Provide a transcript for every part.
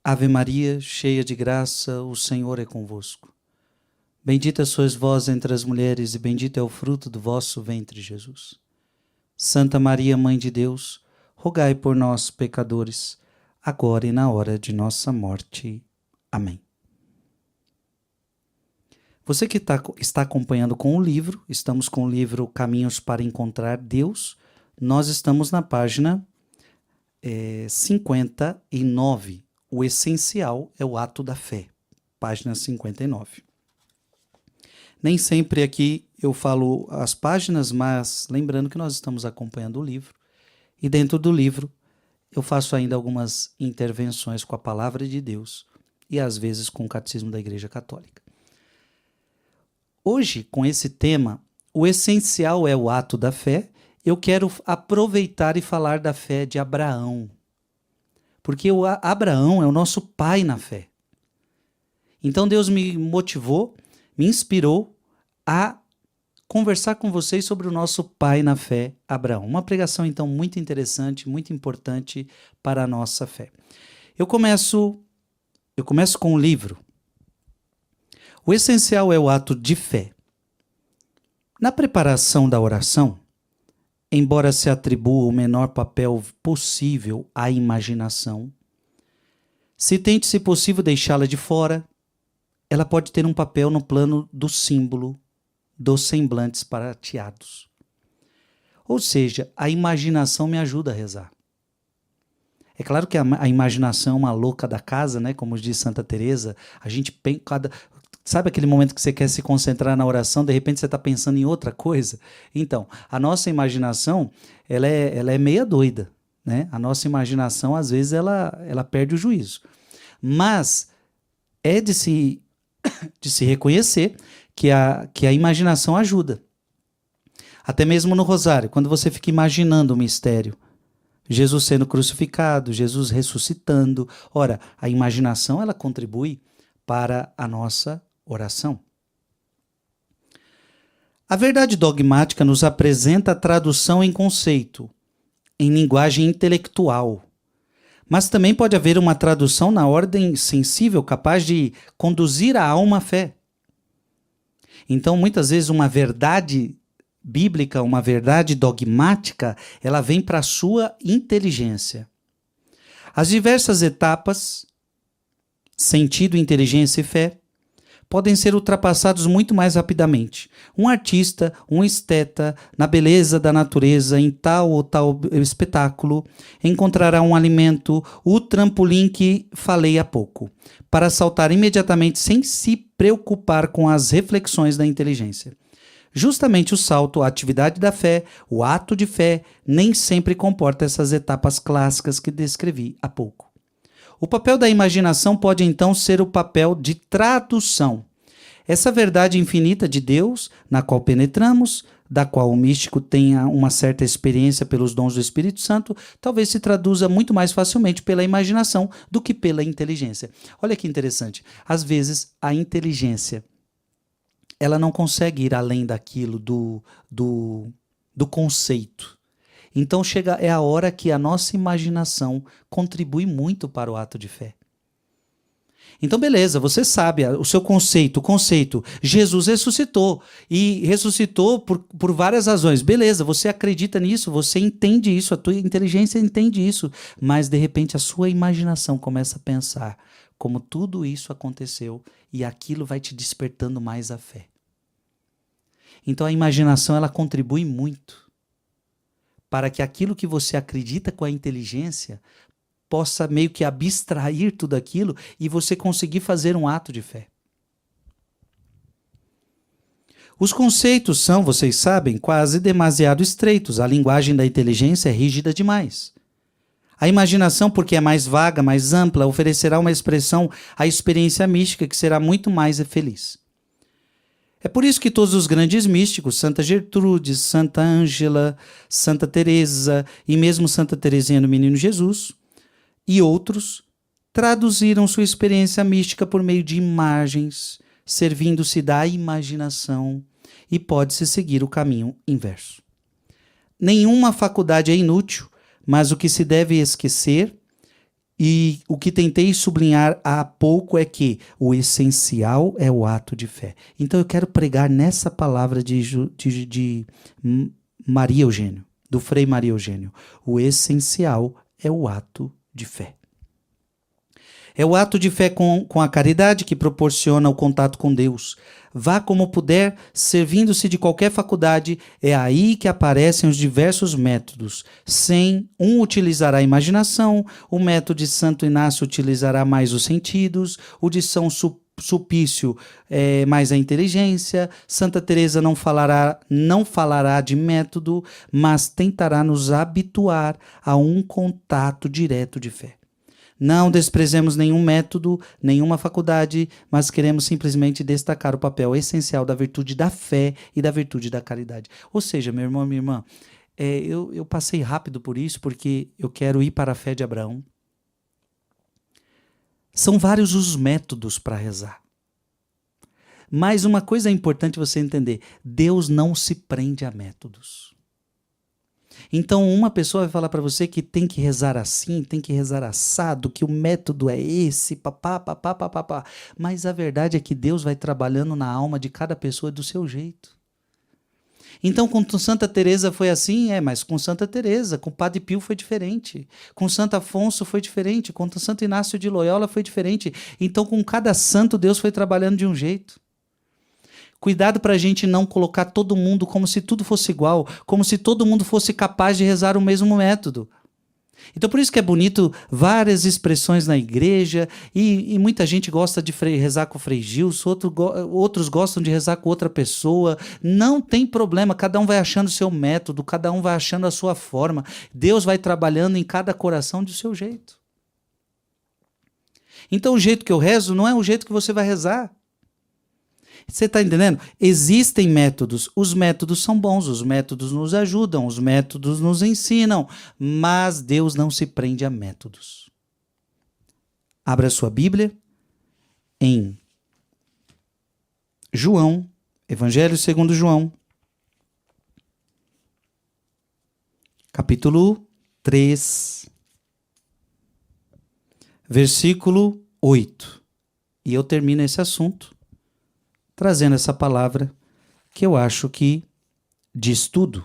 Ave Maria, cheia de graça, o Senhor é convosco. Bendita sois vós entre as mulheres, e bendito é o fruto do vosso ventre, Jesus. Santa Maria, Mãe de Deus, rogai por nós, pecadores, agora e na hora de nossa morte. Amém. Você que está acompanhando com o livro, estamos com o livro Caminhos para Encontrar Deus. Nós estamos na página 59. O essencial é o ato da fé. Página 59. Nem sempre aqui eu falo as páginas, mas lembrando que nós estamos acompanhando o livro. E dentro do livro eu faço ainda algumas intervenções com a palavra de Deus e às vezes com o catecismo da Igreja Católica. Hoje, com esse tema, o essencial é o ato da fé, eu quero aproveitar e falar da fé de Abraão. Porque Abraão é o nosso pai na fé. Então Deus me motivou, me inspirou a conversar com vocês sobre o nosso pai na fé, Abraão. Uma pregação, então, muito interessante, muito importante para a nossa fé. Eu começo com o livro. O essencial é o ato de fé. Na preparação da oração, embora se atribua o menor papel possível à imaginação, se tente, se possível, deixá-la de fora, ela pode ter um papel no plano do símbolo, dos semblantes prateados. Ou seja, a imaginação me ajuda a rezar. É claro que a imaginação é uma louca da casa, né? Como diz Santa Teresa, a gente pensa... Sabe aquele momento que você quer se concentrar na oração, de repente você está pensando em outra coisa? Então, a nossa imaginação, ela é meia doida, né? A nossa imaginação, às vezes, ela perde o juízo. Mas é de se reconhecer que a imaginação ajuda. Até mesmo no rosário, quando você fica imaginando o mistério, Jesus sendo crucificado, Jesus ressuscitando. Ora, a imaginação, ela contribui para a nossa oração. A verdade dogmática nos apresenta a tradução em conceito, em linguagem intelectual, mas também pode haver uma tradução na ordem sensível capaz de conduzir a alma à fé. Então, muitas vezes, uma verdade bíblica, uma verdade dogmática, ela vem para a sua inteligência. As diversas etapas, sentido, inteligência e fé, podem ser ultrapassados muito mais rapidamente. Um artista, um esteta, na beleza da natureza, em tal ou tal espetáculo, encontrará um alimento, o trampolim que falei há pouco, para saltar imediatamente sem se preocupar com as reflexões da inteligência. Justamente o salto, a atividade da fé, o ato de fé, nem sempre comporta essas etapas clássicas que descrevi há pouco. O papel da imaginação pode então ser o papel de tradução. Essa verdade infinita de Deus, na qual penetramos, da qual o místico tenha uma certa experiência pelos dons do Espírito Santo, talvez se traduza muito mais facilmente pela imaginação do que pela inteligência. Olha que interessante. Às vezes, a inteligência, ela não consegue ir além daquilo do conceito. Então é a hora que a nossa imaginação contribui muito para o ato de fé. Então beleza, você sabe o seu conceito, Jesus ressuscitou, e ressuscitou por várias razões. Beleza, você acredita nisso, você entende isso, a tua inteligência entende isso, mas de repente a sua imaginação começa a pensar como tudo isso aconteceu e aquilo vai te despertando mais a fé. Então a imaginação, ela contribui muito para que aquilo que você acredita com a inteligência possa meio que abstrair tudo aquilo e você conseguir fazer um ato de fé. Os conceitos são, vocês sabem, quase demasiado estreitos. A linguagem da inteligência é rígida demais. A imaginação, porque é mais vaga, mais ampla, oferecerá uma expressão à experiência mística que será muito mais feliz. É por isso que todos os grandes místicos, Santa Gertrudes, Santa Ângela, Santa Teresa e mesmo Santa Teresinha do Menino Jesus e outros, traduziram sua experiência mística por meio de imagens, servindo-se da imaginação, e pode-se seguir o caminho inverso. Nenhuma faculdade é inútil, mas o que se deve esquecer E o que tentei sublinhar há pouco é que o essencial é o ato de fé. Então eu quero pregar nessa palavra de Maria Eugênio, do Frei Maria Eugênio. O essencial é o ato de fé. É o ato de fé com a caridade que proporciona o contato com Deus. Vá como puder, servindo-se de qualquer faculdade, é aí que aparecem os diversos métodos. Um utilizará a imaginação, o método de Santo Inácio utilizará mais os sentidos, o de São Sulpício mais a inteligência, Santa Teresa não falará de método, mas tentará nos habituar a um contato direto de fé. Não desprezemos nenhum método, nenhuma faculdade, mas queremos simplesmente destacar o papel essencial da virtude da fé e da virtude da caridade. Ou seja, meu irmão, minha irmã, eu passei rápido por isso porque eu quero ir para a fé de Abraão. São vários os métodos para rezar. Mas uma coisa é importante você entender, Deus não se prende a métodos. Então uma pessoa vai falar para você que tem que rezar assim, tem que rezar assado, que o método é esse, papá. Mas a verdade é que Deus vai trabalhando na alma de cada pessoa do seu jeito. Então com Santa Teresa foi assim, mas com Santa Teresa, com Padre Pio foi diferente, com Santo Afonso foi diferente, com Santo Inácio de Loyola foi diferente. Então com cada santo Deus foi trabalhando de um jeito. Cuidado para a gente não colocar todo mundo como se tudo fosse igual, como se todo mundo fosse capaz de rezar o mesmo método. Então por isso que é bonito várias expressões na igreja e muita gente gosta de rezar com o Frei Gilson, outros gostam de rezar com outra pessoa. Não tem problema, cada um vai achando o seu método, cada um vai achando a sua forma. Deus vai trabalhando em cada coração do seu jeito. Então o jeito que eu rezo não é o jeito que você vai rezar. Você está entendendo? Existem métodos, os métodos são bons, os métodos nos ajudam, os métodos nos ensinam, mas Deus não se prende a métodos. Abra sua Bíblia em João, Evangelho segundo João, capítulo 3, versículo 8. E eu termino esse assunto trazendo essa palavra que eu acho que diz tudo.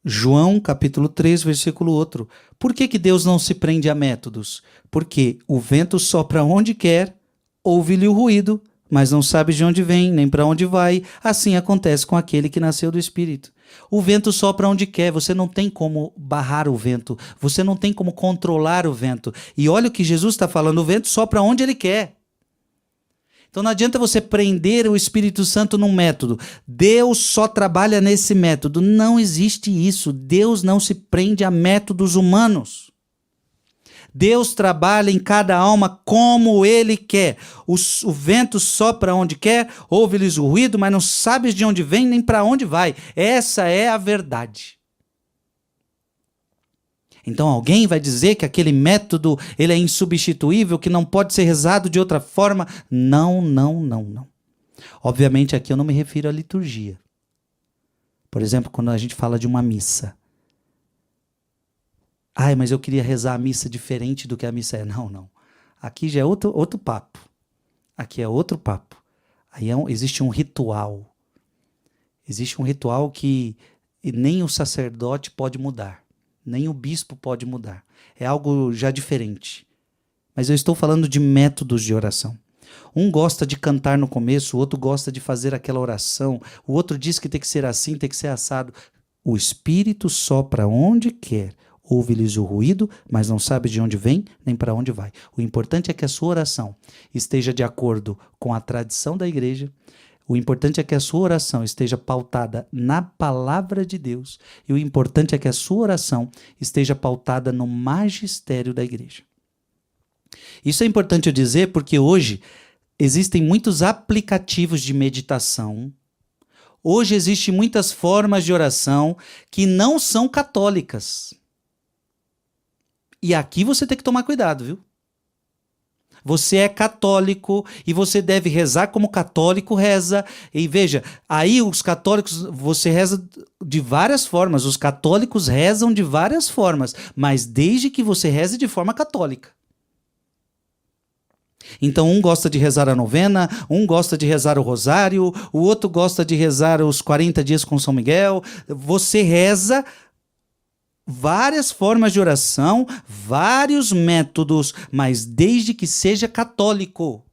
João, capítulo 3, versículo 8. Por que Deus não se prende a métodos? Porque o vento sopra onde quer, ouve-lhe o ruído, mas não sabe de onde vem, nem para onde vai. Assim acontece com aquele que nasceu do Espírito. O vento sopra onde quer, você não tem como barrar o vento, você não tem como controlar o vento. E olha o que Jesus está falando, o vento sopra onde ele quer. Então não adianta você prender o Espírito Santo num método. Deus só trabalha nesse método. Não existe isso. Deus não se prende a métodos humanos. Deus trabalha em cada alma como Ele quer. O vento sopra onde quer, ouve-lhes o ruído, mas não sabes de onde vem nem para onde vai. Essa é a verdade. Então alguém vai dizer que aquele método ele é insubstituível, que não pode ser rezado de outra forma? Não. Obviamente aqui eu não me refiro à liturgia. Por exemplo, quando a gente fala de uma missa. Mas eu queria rezar a missa diferente do que a missa é. Não. Aqui já é outro papo. Aqui é outro papo. Aí existe um ritual. Existe um ritual que nem o sacerdote pode mudar. Nem o bispo pode mudar. É algo já diferente. Mas eu estou falando de métodos de oração. Um gosta de cantar no começo, o outro gosta de fazer aquela oração, o outro diz que tem que ser assim, tem que ser assado. O Espírito sopra onde quer, ouve-lhes o ruído, mas não sabe de onde vem nem para onde vai. O importante é que a sua oração esteja de acordo com a tradição da igreja. O importante é que a sua oração esteja pautada na palavra de Deus e o importante é que a sua oração esteja pautada no magistério da igreja. Isso é importante eu dizer porque hoje existem muitos aplicativos de meditação, hoje existem muitas formas de oração que não são católicas. E aqui você tem que tomar cuidado, viu? Você é católico e você deve rezar como católico reza. E veja, aí os católicos, você reza de várias formas. Os católicos rezam de várias formas, mas desde que você reze de forma católica. Então um gosta de rezar a novena, um gosta de rezar o rosário, o outro gosta de rezar os 40 dias com São Miguel. Você reza várias formas de oração, vários métodos, mas desde que seja católico.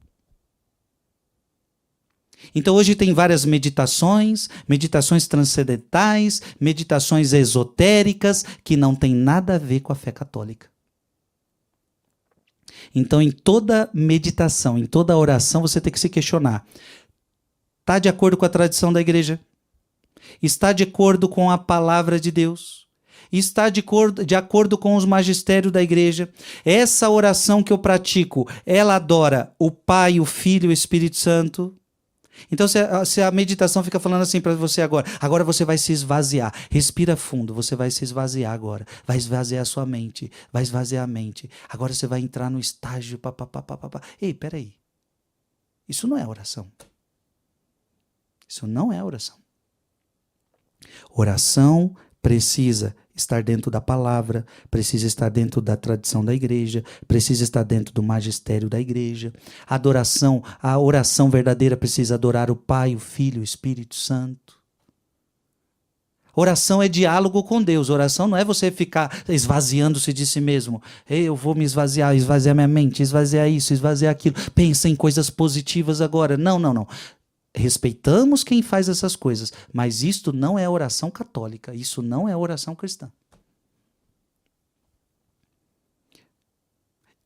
Então hoje tem várias meditações, meditações transcendentais, meditações esotéricas, que não tem nada a ver com a fé católica. Então em toda meditação, em toda oração, você tem que se questionar. Está de acordo com a tradição da igreja? Está de acordo com a palavra de Deus? Está de acordo com os magistérios da igreja? Essa oração que eu pratico, ela adora o Pai, o Filho e o Espírito Santo? Então se a meditação fica falando assim para você agora você vai se esvaziar, respira fundo, você vai se esvaziar agora, vai esvaziar a sua mente, vai esvaziar a mente, agora você vai entrar no estágio, papapá. Ei, peraí, isso não é oração. Isso não é oração. Oração precisa estar dentro da palavra, precisa estar dentro da tradição da igreja, precisa estar dentro do magistério da igreja. A oração verdadeira precisa adorar o Pai, o Filho e o Espírito Santo. Oração é diálogo com Deus. Oração não é você ficar esvaziando-se de si mesmo. Ei, eu vou me esvaziar minha mente, esvaziar isso, esvaziar aquilo. Pensa em coisas positivas agora. Não. Respeitamos quem faz essas coisas, mas isto não é oração católica, isso não é oração cristã.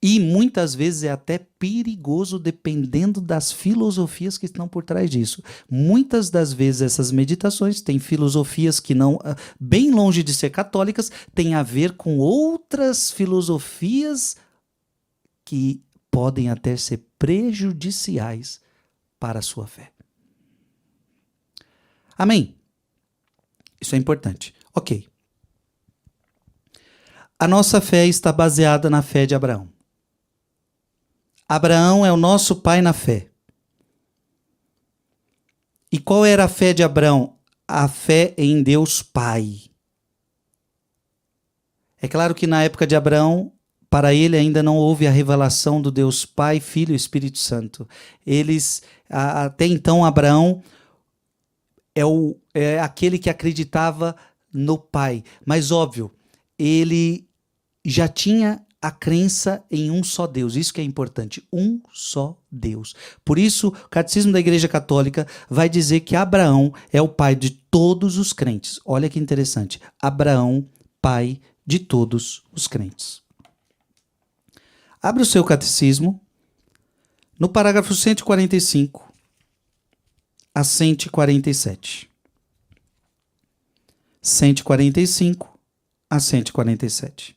E muitas vezes é até perigoso dependendo das filosofias que estão por trás disso. Muitas das vezes essas meditações têm filosofias que não, bem longe de ser católicas, têm a ver com outras filosofias que podem até ser prejudiciais para a sua fé. Amém? Isso é importante. Ok. A nossa fé está baseada na fé de Abraão. Abraão é o nosso pai na fé. E qual era a fé de Abraão? A fé em Deus Pai. É claro que na época de Abraão, para ele ainda não houve a revelação do Deus Pai, Filho e Espírito Santo. Até então, Abraão é aquele que acreditava no Pai. Mas, óbvio, ele já tinha a crença em um só Deus. Isso que é importante. Um só Deus. Por isso, o Catecismo da Igreja Católica vai dizer que Abraão é o pai de todos os crentes. Olha que interessante. Abraão, pai de todos os crentes. Abre o seu catecismo. No parágrafo 145 a 147. 145 a 147.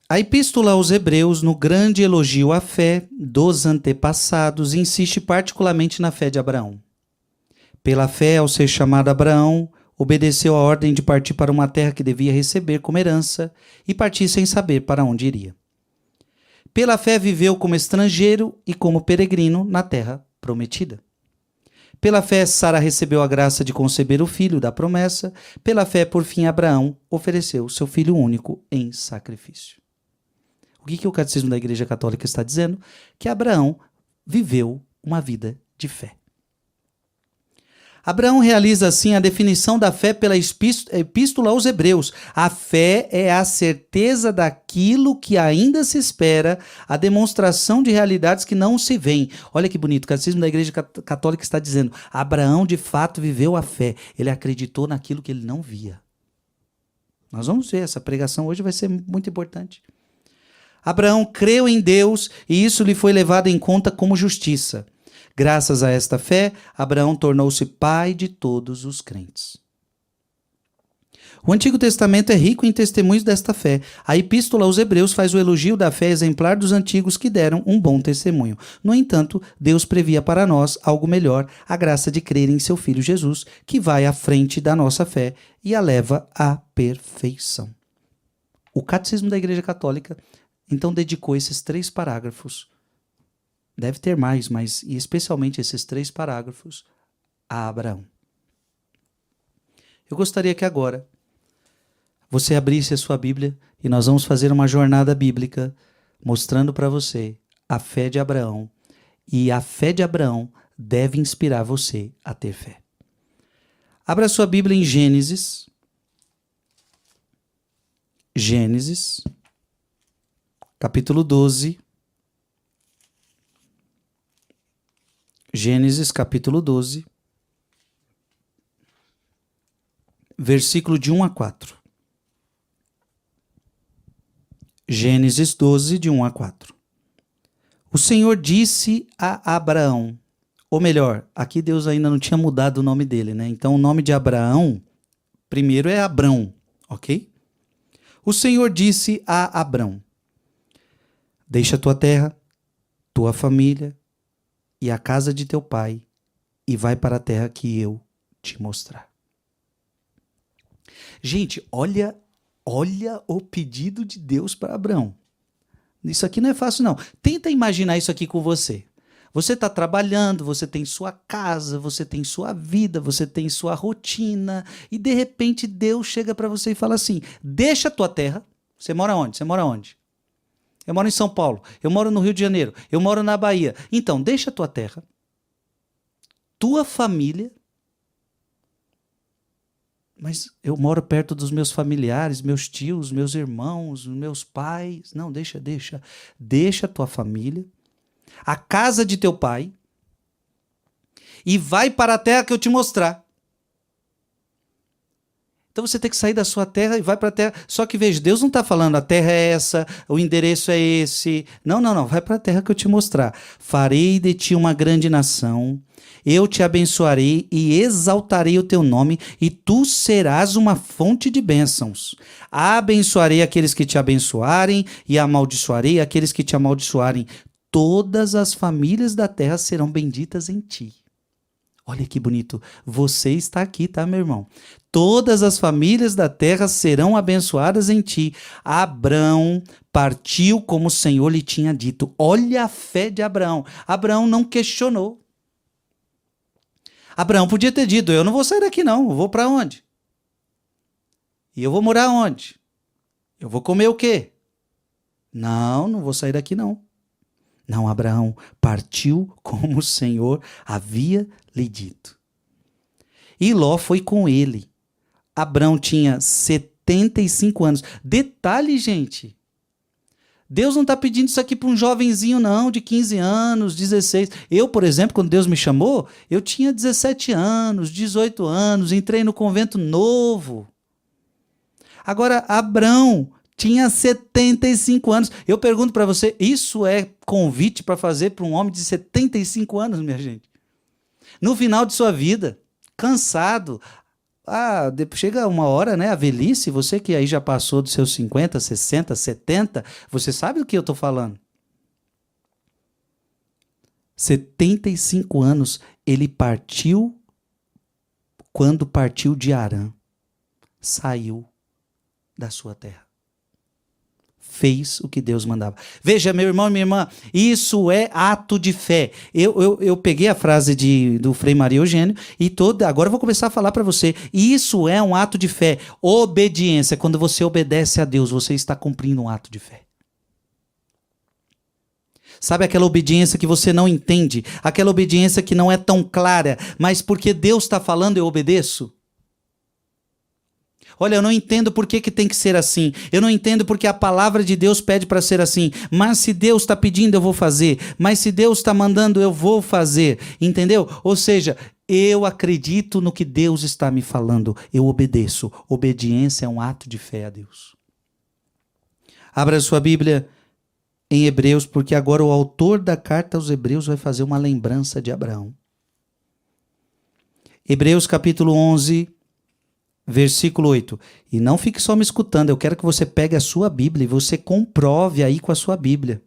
A Epístola aos Hebreus, no grande elogio à fé dos antepassados, insiste particularmente na fé de Abraão. Pela fé, ao ser chamado Abraão, obedeceu a ordem de partir para uma terra que devia receber como herança e partir sem saber para onde iria. Pela fé viveu como estrangeiro e como peregrino na terra prometida. Pela fé, Sara recebeu a graça de conceber o filho da promessa. Pela fé, por fim, Abraão ofereceu seu filho único em sacrifício. O que o Catecismo da Igreja Católica está dizendo? Que Abraão viveu uma vida de fé. Abraão realiza assim a definição da fé pela Epístola aos Hebreus. A fé é a certeza daquilo que ainda se espera, a demonstração de realidades que não se veem. Olha que bonito, o Catecismo da Igreja Católica está dizendo: Abraão de fato viveu a fé, ele acreditou naquilo que ele não via. Nós vamos ver, essa pregação hoje vai ser muito importante. Abraão creu em Deus e isso lhe foi levado em conta como justiça. Graças a esta fé, Abraão tornou-se pai de todos os crentes. O Antigo Testamento é rico em testemunhos desta fé. A Epístola aos Hebreus faz o elogio da fé exemplar dos antigos que deram um bom testemunho. No entanto, Deus previa para nós algo melhor, a graça de crer em seu Filho Jesus, que vai à frente da nossa fé e a leva à perfeição. O Catecismo da Igreja Católica Então dedicou esses 3 parágrafos, deve ter mais, mas e especialmente esses 3 parágrafos, a Abraão. Eu gostaria que agora você abrisse a sua Bíblia e nós vamos fazer uma jornada bíblica mostrando para você a fé de Abraão. E a fé de Abraão deve inspirar você a ter fé. Abra sua Bíblia em Gênesis. Gênesis, capítulo 12. Gênesis, capítulo 12. Versículo de 1 a 4. Gênesis 12, de 1 a 4. O Senhor disse a Abraão, ou melhor, aqui Deus ainda não tinha mudado o nome dele, né? Então o nome de Abraão, primeiro é Abrão, ok? O Senhor disse a Abrão, deixa tua terra, tua família e a casa de teu pai e vai para a terra que eu te mostrar. Gente, olha o pedido de Deus para Abrão. Isso aqui não é fácil, não. Tenta imaginar isso aqui com você. Você está trabalhando, você tem sua casa, você tem sua vida, você tem sua rotina, e de repente Deus chega para você e fala assim, deixa a tua terra. Você mora onde? Você mora onde? Eu moro em São Paulo, eu moro no Rio de Janeiro, eu moro na Bahia. Então, deixa a tua terra, tua família. Mas eu moro perto dos meus familiares, meus tios, meus irmãos, meus pais. Não, deixa. Deixa a tua família, a casa de teu pai, e vai para a terra que eu te mostrar. Então você tem que sair da sua terra e vai para a terra. Só que veja, Deus não está falando a terra é essa, o endereço é esse. Não. Vai para a terra que eu te mostrar. Farei de ti uma grande nação. Eu te abençoarei e exaltarei o teu nome, e tu serás uma fonte de bênçãos. Abençoarei aqueles que te abençoarem, e amaldiçoarei aqueles que te amaldiçoarem. Todas as famílias da terra serão benditas em ti. Olha que bonito. Você está aqui, tá, meu irmão? Todas as famílias da terra serão abençoadas em ti. Abrão partiu como o Senhor lhe tinha dito. Olha a fé de Abraão. Abraão não questionou. Abraão podia ter dito, eu não vou sair daqui não, eu vou para onde? E eu vou morar onde? Eu vou comer o quê? Não vou sair daqui não. Não, Abraão partiu como o Senhor havia lhe dito. E Ló foi com ele. Abraão tinha 75 anos. Detalhe, gente. Deus não está pedindo isso aqui para um jovenzinho, não, de 15 anos, 16. Eu, por exemplo, quando Deus me chamou, eu tinha 17 anos, 18 anos, entrei no convento novo. Agora, Abrão tinha 75 anos. Eu pergunto para você, isso é convite para fazer para um homem de 75 anos, minha gente? No final de sua vida, cansado. Chega uma hora, né, a velhice, você que aí já passou dos seus 50, 60, 70, você sabe do que eu estou falando. 75 anos, ele partiu, quando partiu de Harã, saiu da sua terra. Fez o que Deus mandava. Veja, meu irmão e minha irmã, isso é ato de fé. Eu peguei a frase do Frei Maria Eugênio e agora eu vou começar a falar para você. Isso é um ato de fé. Obediência. Quando você obedece a Deus, você está cumprindo um ato de fé. Sabe aquela obediência que você não entende? Aquela obediência que não é tão clara, mas porque Deus está falando, eu obedeço? Olha, eu não entendo por que tem que ser assim. Eu não entendo porque a palavra de Deus pede para ser assim. Mas se Deus está pedindo, eu vou fazer. Mas se Deus está mandando, eu vou fazer. Entendeu? Ou seja, eu acredito no que Deus está me falando. Eu obedeço. Obediência é um ato de fé a Deus. Abra sua Bíblia em Hebreus, porque agora o autor da carta aos Hebreus vai fazer uma lembrança de Abraão. Hebreus capítulo 11... Versículo 8. E não fique só me escutando, eu quero que você pegue a sua Bíblia e você comprove aí com a sua Bíblia.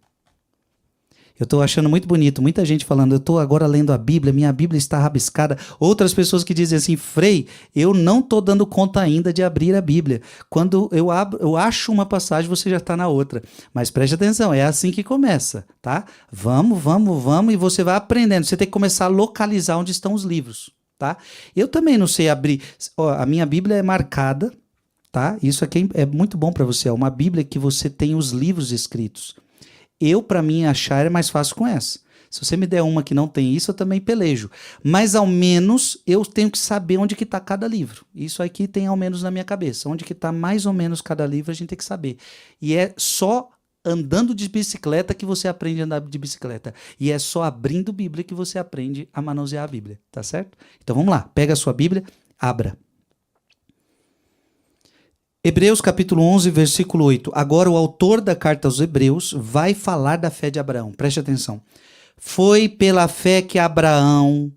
Eu estou achando muito bonito, muita gente falando, eu estou agora lendo a Bíblia, minha Bíblia está rabiscada. Outras pessoas que dizem assim, Frei, eu não estou dando conta ainda de abrir a Bíblia. Quando eu abro, eu acho uma passagem, você já está na outra. Mas preste atenção, é assim que começa, tá? Vamos, e você vai aprendendo. Você tem que começar a localizar onde estão os livros, tá? Eu também não sei abrir. Ó, a minha Bíblia é marcada, tá? Isso aqui é muito bom para você. É uma Bíblia que você tem os livros escritos. Para mim, achar é mais fácil com essa. Se você me der uma que não tem isso, eu também pelejo. Mas, ao menos, eu tenho que saber onde que está cada livro. Isso aqui tem, ao menos, na minha cabeça. Onde que está, mais ou menos, cada livro, a gente tem que saber. E é só andando de bicicleta que você aprende a andar de bicicleta. E é só abrindo Bíblia que você aprende a manusear a Bíblia. Tá certo? Então, vamos lá. Pega a sua Bíblia, abra. Hebreus capítulo 11, versículo 8. Agora o autor da carta aos Hebreus vai falar da fé de Abraão. Preste atenção. Foi pela fé que Abraão,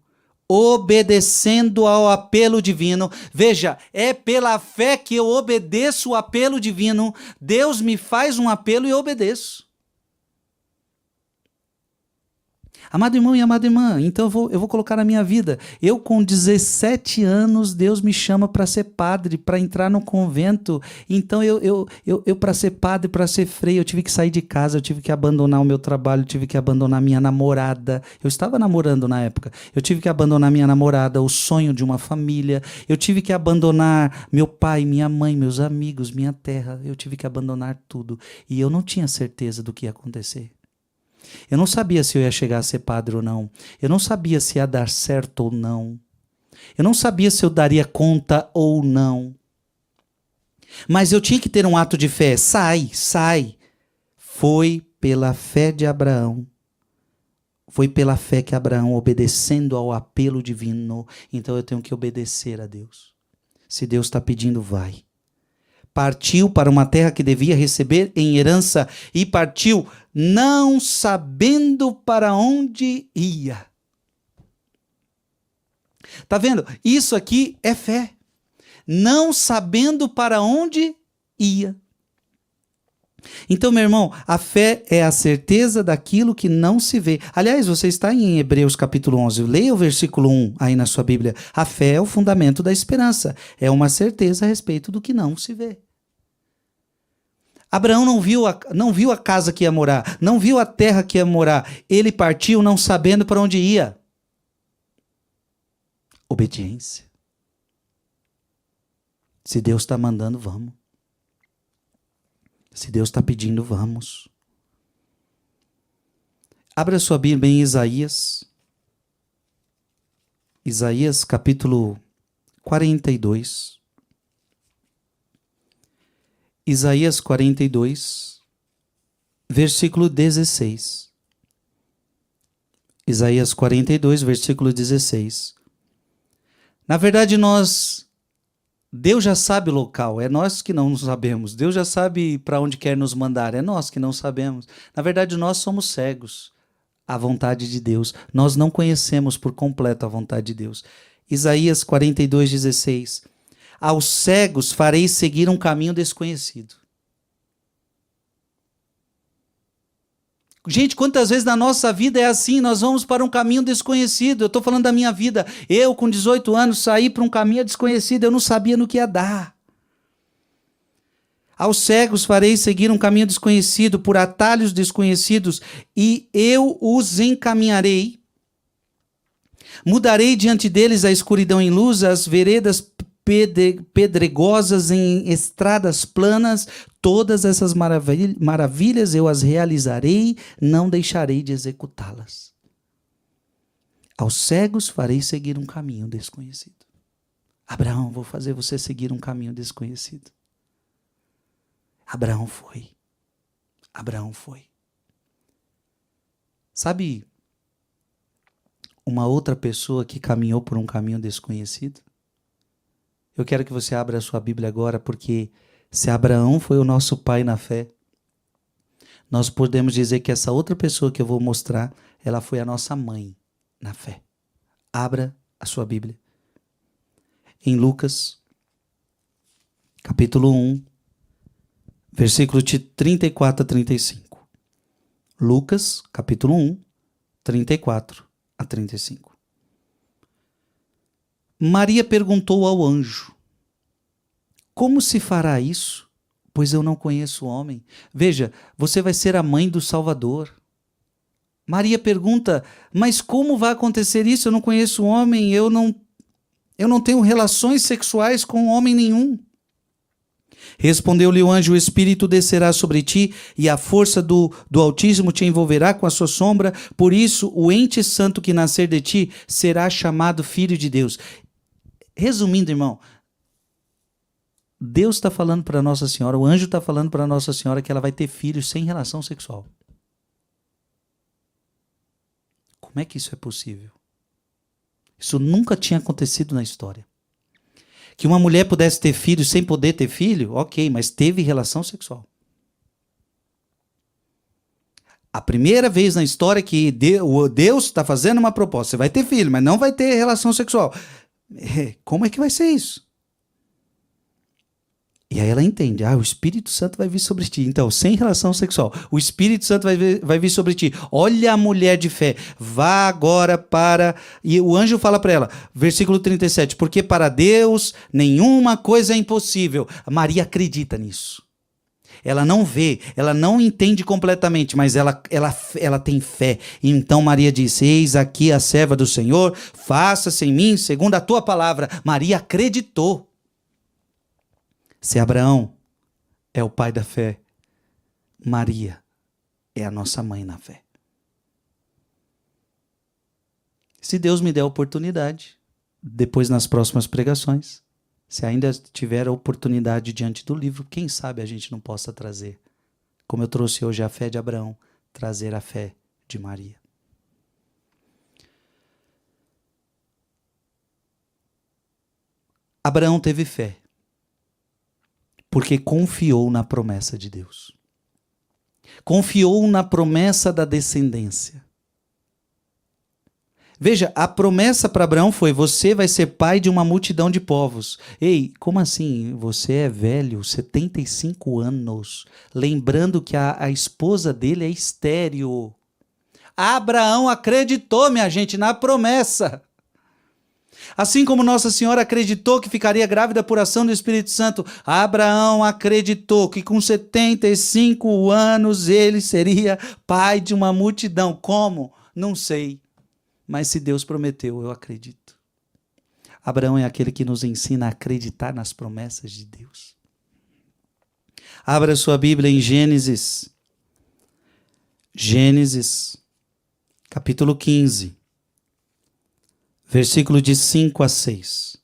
obedecendo ao apelo divino, veja, é pela fé que eu obedeço o apelo divino. Deus me faz um apelo e eu obedeço. Amado irmão e amada irmã, então eu vou colocar na minha vida. Eu, com 17 anos, Deus me chama para ser padre, para entrar no convento. Então, eu para ser padre, para ser frei, eu tive que sair de casa, eu tive que abandonar o meu trabalho, eu tive que abandonar minha namorada. Eu estava namorando na época. Eu tive que abandonar minha namorada, o sonho de uma família. Eu tive que abandonar meu pai, minha mãe, meus amigos, minha terra. Eu tive que abandonar tudo. E eu não tinha certeza do que ia acontecer. Eu não sabia se eu ia chegar a ser padre ou não. Eu não sabia se ia dar certo ou não. Eu não sabia se eu daria conta ou não. Mas eu tinha que ter um ato de fé. Sai. Foi pela fé de Abraão. Foi pela fé que Abraão, obedecendo ao apelo divino, então eu tenho que obedecer a Deus. Se Deus está pedindo, vai. Partiu para uma terra que devia receber em herança e partiu não sabendo para onde ia. Tá vendo? Isso aqui é fé. Não sabendo para onde ia. Então, meu irmão, a fé é a certeza daquilo que não se vê. Aliás, você está em Hebreus capítulo 11. Leia o versículo 1 aí na sua Bíblia. A fé é o fundamento da esperança. É uma certeza a respeito do que não se vê. Abraão não viu a casa que ia morar, não viu a terra que ia morar. Ele partiu não sabendo para onde ia. Obediência. Se Deus está mandando, vamos. Se Deus está pedindo, vamos. Abra sua Bíblia em Isaías. Isaías capítulo 42. Isaías 42, versículo 16. Isaías 42, versículo 16. Na verdade, Deus já sabe o local, é nós que não sabemos. Deus já sabe para onde quer nos mandar, é nós que não sabemos. Na verdade, nós somos cegos à vontade de Deus. Nós não conhecemos por completo a vontade de Deus. Isaías 42, 16. Aos cegos farei seguir um caminho desconhecido. Gente, quantas vezes na nossa vida é assim, nós vamos para um caminho desconhecido. Eu estou falando da minha vida. Eu, com 18 anos, saí para um caminho desconhecido, eu não sabia no que ia dar. Aos cegos farei seguir um caminho desconhecido, por atalhos desconhecidos, e eu os encaminharei. Mudarei diante deles a escuridão em luz, as veredas pedregosas em estradas planas. Todas essas maravilhas eu as realizarei, não deixarei de executá-las. Aos cegos farei seguir um caminho desconhecido. Abraão, vou fazer você seguir um caminho desconhecido. Abraão foi. Abraão foi. Sabe uma outra pessoa que caminhou por um caminho desconhecido? Eu quero que você abra a sua Bíblia agora, porque se Abraão foi o nosso pai na fé, nós podemos dizer que essa outra pessoa que eu vou mostrar, ela foi a nossa mãe na fé. Abra a sua Bíblia. Em Lucas, capítulo 1, versículo de 34 a 35. Lucas, capítulo 1, 34 a 35. Maria perguntou ao anjo: como se fará isso? Pois eu não conheço o homem. Veja, você vai ser a mãe do Salvador. Maria pergunta: mas como vai acontecer isso? Eu não conheço o homem, eu não tenho relações sexuais com homem nenhum. Respondeu-lhe o anjo: o Espírito descerá sobre ti e a força do Altíssimo te envolverá com a sua sombra. Por isso, o ente santo que nascer de ti será chamado Filho de Deus. Resumindo, irmão, Deus está falando para Nossa Senhora, o anjo está falando para Nossa Senhora que ela vai ter filhos sem relação sexual. Como é que isso é possível? Isso nunca tinha acontecido na história. Que uma mulher pudesse ter filho sem poder ter filho, ok, mas teve relação sexual. A primeira vez na história que Deus está fazendo uma proposta: você vai ter filho, mas não vai ter relação sexual. Como é que vai ser isso? E aí ela entende: o Espírito Santo vai vir sobre ti. Então, sem relação sexual, o Espírito Santo vai vir sobre ti. Olha a mulher de fé, vá agora para... E o anjo fala para ela, versículo 37, porque para Deus nenhuma coisa é impossível. Maria acredita nisso. Ela não vê, ela não entende completamente, mas ela tem fé. E então Maria diz: eis aqui a serva do Senhor, faça-se em mim segundo a tua palavra. Maria acreditou. Se Abraão é o pai da fé, Maria é a nossa mãe na fé. Se Deus me der a oportunidade, depois nas próximas pregações, se ainda tiver a oportunidade diante do livro, quem sabe a gente não possa trazer, como eu trouxe hoje a fé de Abraão, trazer a fé de Maria. Abraão teve fé porque confiou na promessa de Deus. Confiou na promessa da descendência. Veja, a promessa para Abraão foi: você vai ser pai de uma multidão de povos. Ei, como assim? Você é velho, 75 anos. Lembrando que a esposa dele é estéril. Abraão acreditou, minha gente, na promessa. Assim como Nossa Senhora acreditou que ficaria grávida por ação do Espírito Santo, Abraão acreditou que com 75 anos ele seria pai de uma multidão. Como? Não sei. Mas se Deus prometeu, eu acredito. Abraão é aquele que nos ensina a acreditar nas promessas de Deus. Abra sua Bíblia em Gênesis. Gênesis, capítulo 15. Versículo de 5 a 6.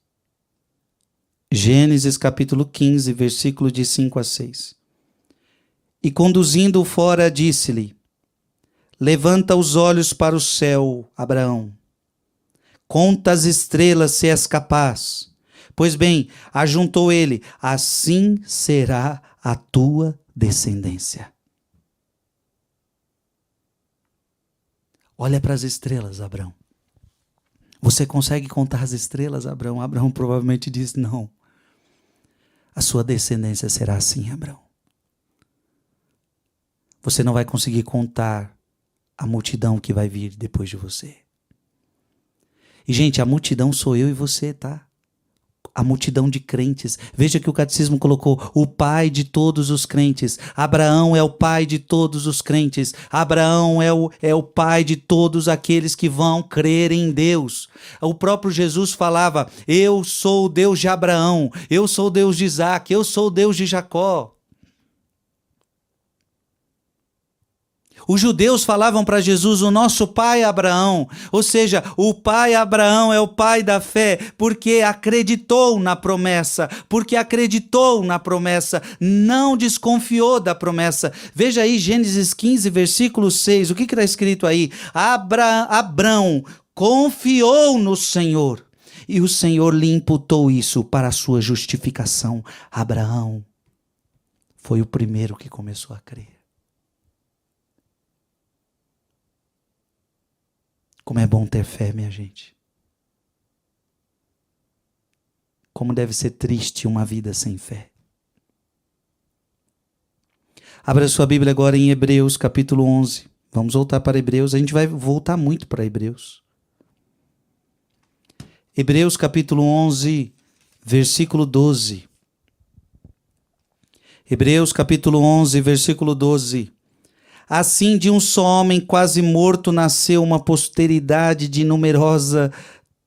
Gênesis capítulo 15, versículo de 5 a 6. E conduzindo-o fora, disse-lhe: levanta os olhos para o céu, Abraão. Conta as estrelas, se és capaz. Pois bem, ajuntou ele: assim será a tua descendência. Olha para as estrelas, Abraão. Você consegue contar as estrelas, Abraão? Abraão provavelmente disse: não. A sua descendência será assim, Abraão. Você não vai conseguir contar a multidão que vai vir depois de você. E, gente, a multidão sou eu e você, tá? A multidão de crentes. Veja que o catecismo colocou: o pai de todos os crentes. Abraão é o pai de todos os crentes. Abraão é o pai de todos aqueles que vão crer em Deus. O próprio Jesus falava: eu sou o Deus de Abraão, eu sou o Deus de Isaac, eu sou o Deus de Jacó. Os judeus falavam para Jesus: o nosso pai Abraão. Ou seja, o pai Abraão é o pai da fé, porque acreditou na promessa, não desconfiou da promessa. Veja aí Gênesis 15, versículo 6, o que está escrito aí? Abraão confiou no Senhor, e o Senhor lhe imputou isso para a sua justificação. Abraão foi o primeiro que começou a crer. Como é bom ter fé, minha gente. Como deve ser triste uma vida sem fé. Abra sua Bíblia agora em Hebreus, capítulo 11. Vamos voltar para Hebreus. A gente vai voltar muito para Hebreus. Hebreus capítulo 11, versículo 12. Hebreus capítulo 11, versículo 12. Assim, de um só homem quase morto nasceu uma posteridade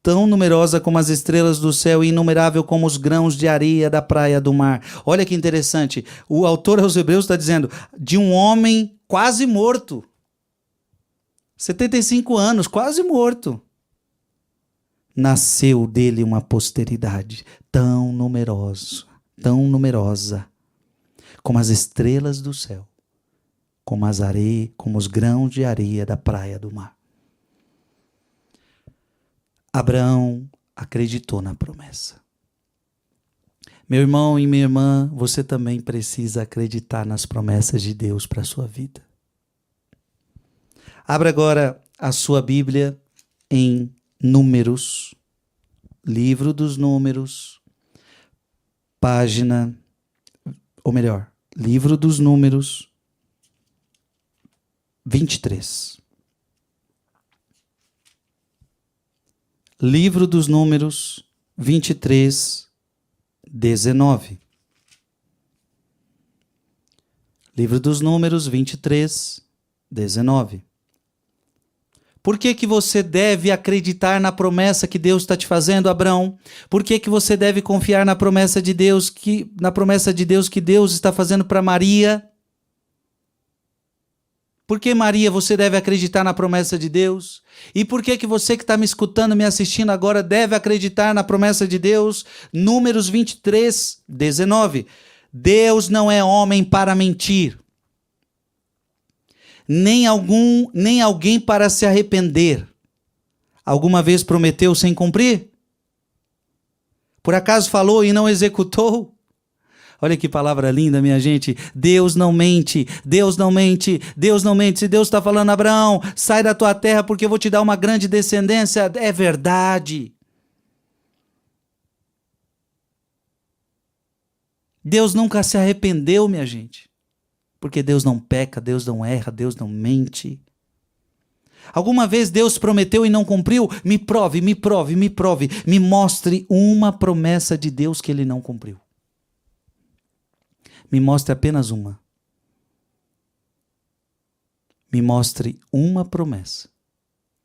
tão numerosa como as estrelas do céu e inumerável como os grãos de areia da praia do mar. Olha que interessante. O autor aos Hebreus está dizendo, de um homem quase morto. 75 anos, quase morto. Nasceu dele uma posteridade tão numerosa, como as estrelas do céu, como os grãos de areia da praia do mar. Abraão acreditou na promessa. Meu irmão e minha irmã, você também precisa acreditar nas promessas de Deus para a sua vida. Abra agora a sua Bíblia em Números, livro dos Números, livro dos Números 23. Livro dos Números 23, 19. Livro dos Números 23, 19. Por que você deve acreditar na promessa que Deus está te fazendo, Abraão? Por que você deve confiar na promessa de Deus que Deus está fazendo para Maria? Por que, Maria, você deve acreditar na promessa de Deus? E por que você que está me escutando, me assistindo agora, deve acreditar na promessa de Deus? Números 23, 19. Deus não é homem para mentir, nem alguém para se arrepender. Alguma vez prometeu sem cumprir? Por acaso falou e não executou? Olha que palavra linda, minha gente. Deus não mente, Deus não mente, Deus não mente. Se Deus está falando, Abraão, sai da tua terra porque eu vou te dar uma grande descendência, é verdade. Deus nunca se arrependeu, minha gente. Porque Deus não peca, Deus não erra, Deus não mente. Alguma vez Deus prometeu e não cumpriu? Me prove, me prove, me prove. Me mostre uma promessa de Deus que ele não cumpriu. Me mostre apenas uma. Me mostre uma promessa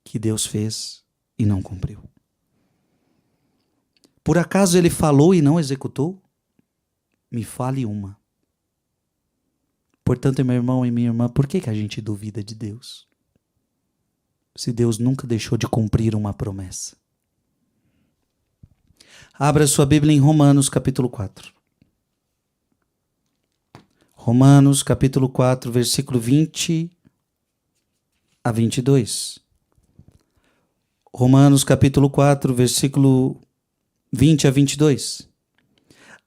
que Deus fez e não cumpriu. Por acaso ele falou e não executou? Me fale uma. Portanto, meu irmão e minha irmã, por que a gente duvida de Deus? Se Deus nunca deixou de cumprir uma promessa. Abra sua Bíblia em Romanos capítulo 4. Romanos capítulo 4, versículo 20 a 22. Romanos capítulo 4, versículo 20 a 22.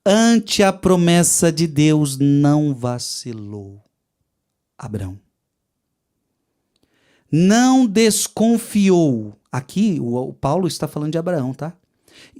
Ante a promessa de Deus não vacilou Abraão. Não desconfiou. Aqui o Paulo está falando de Abraão, tá?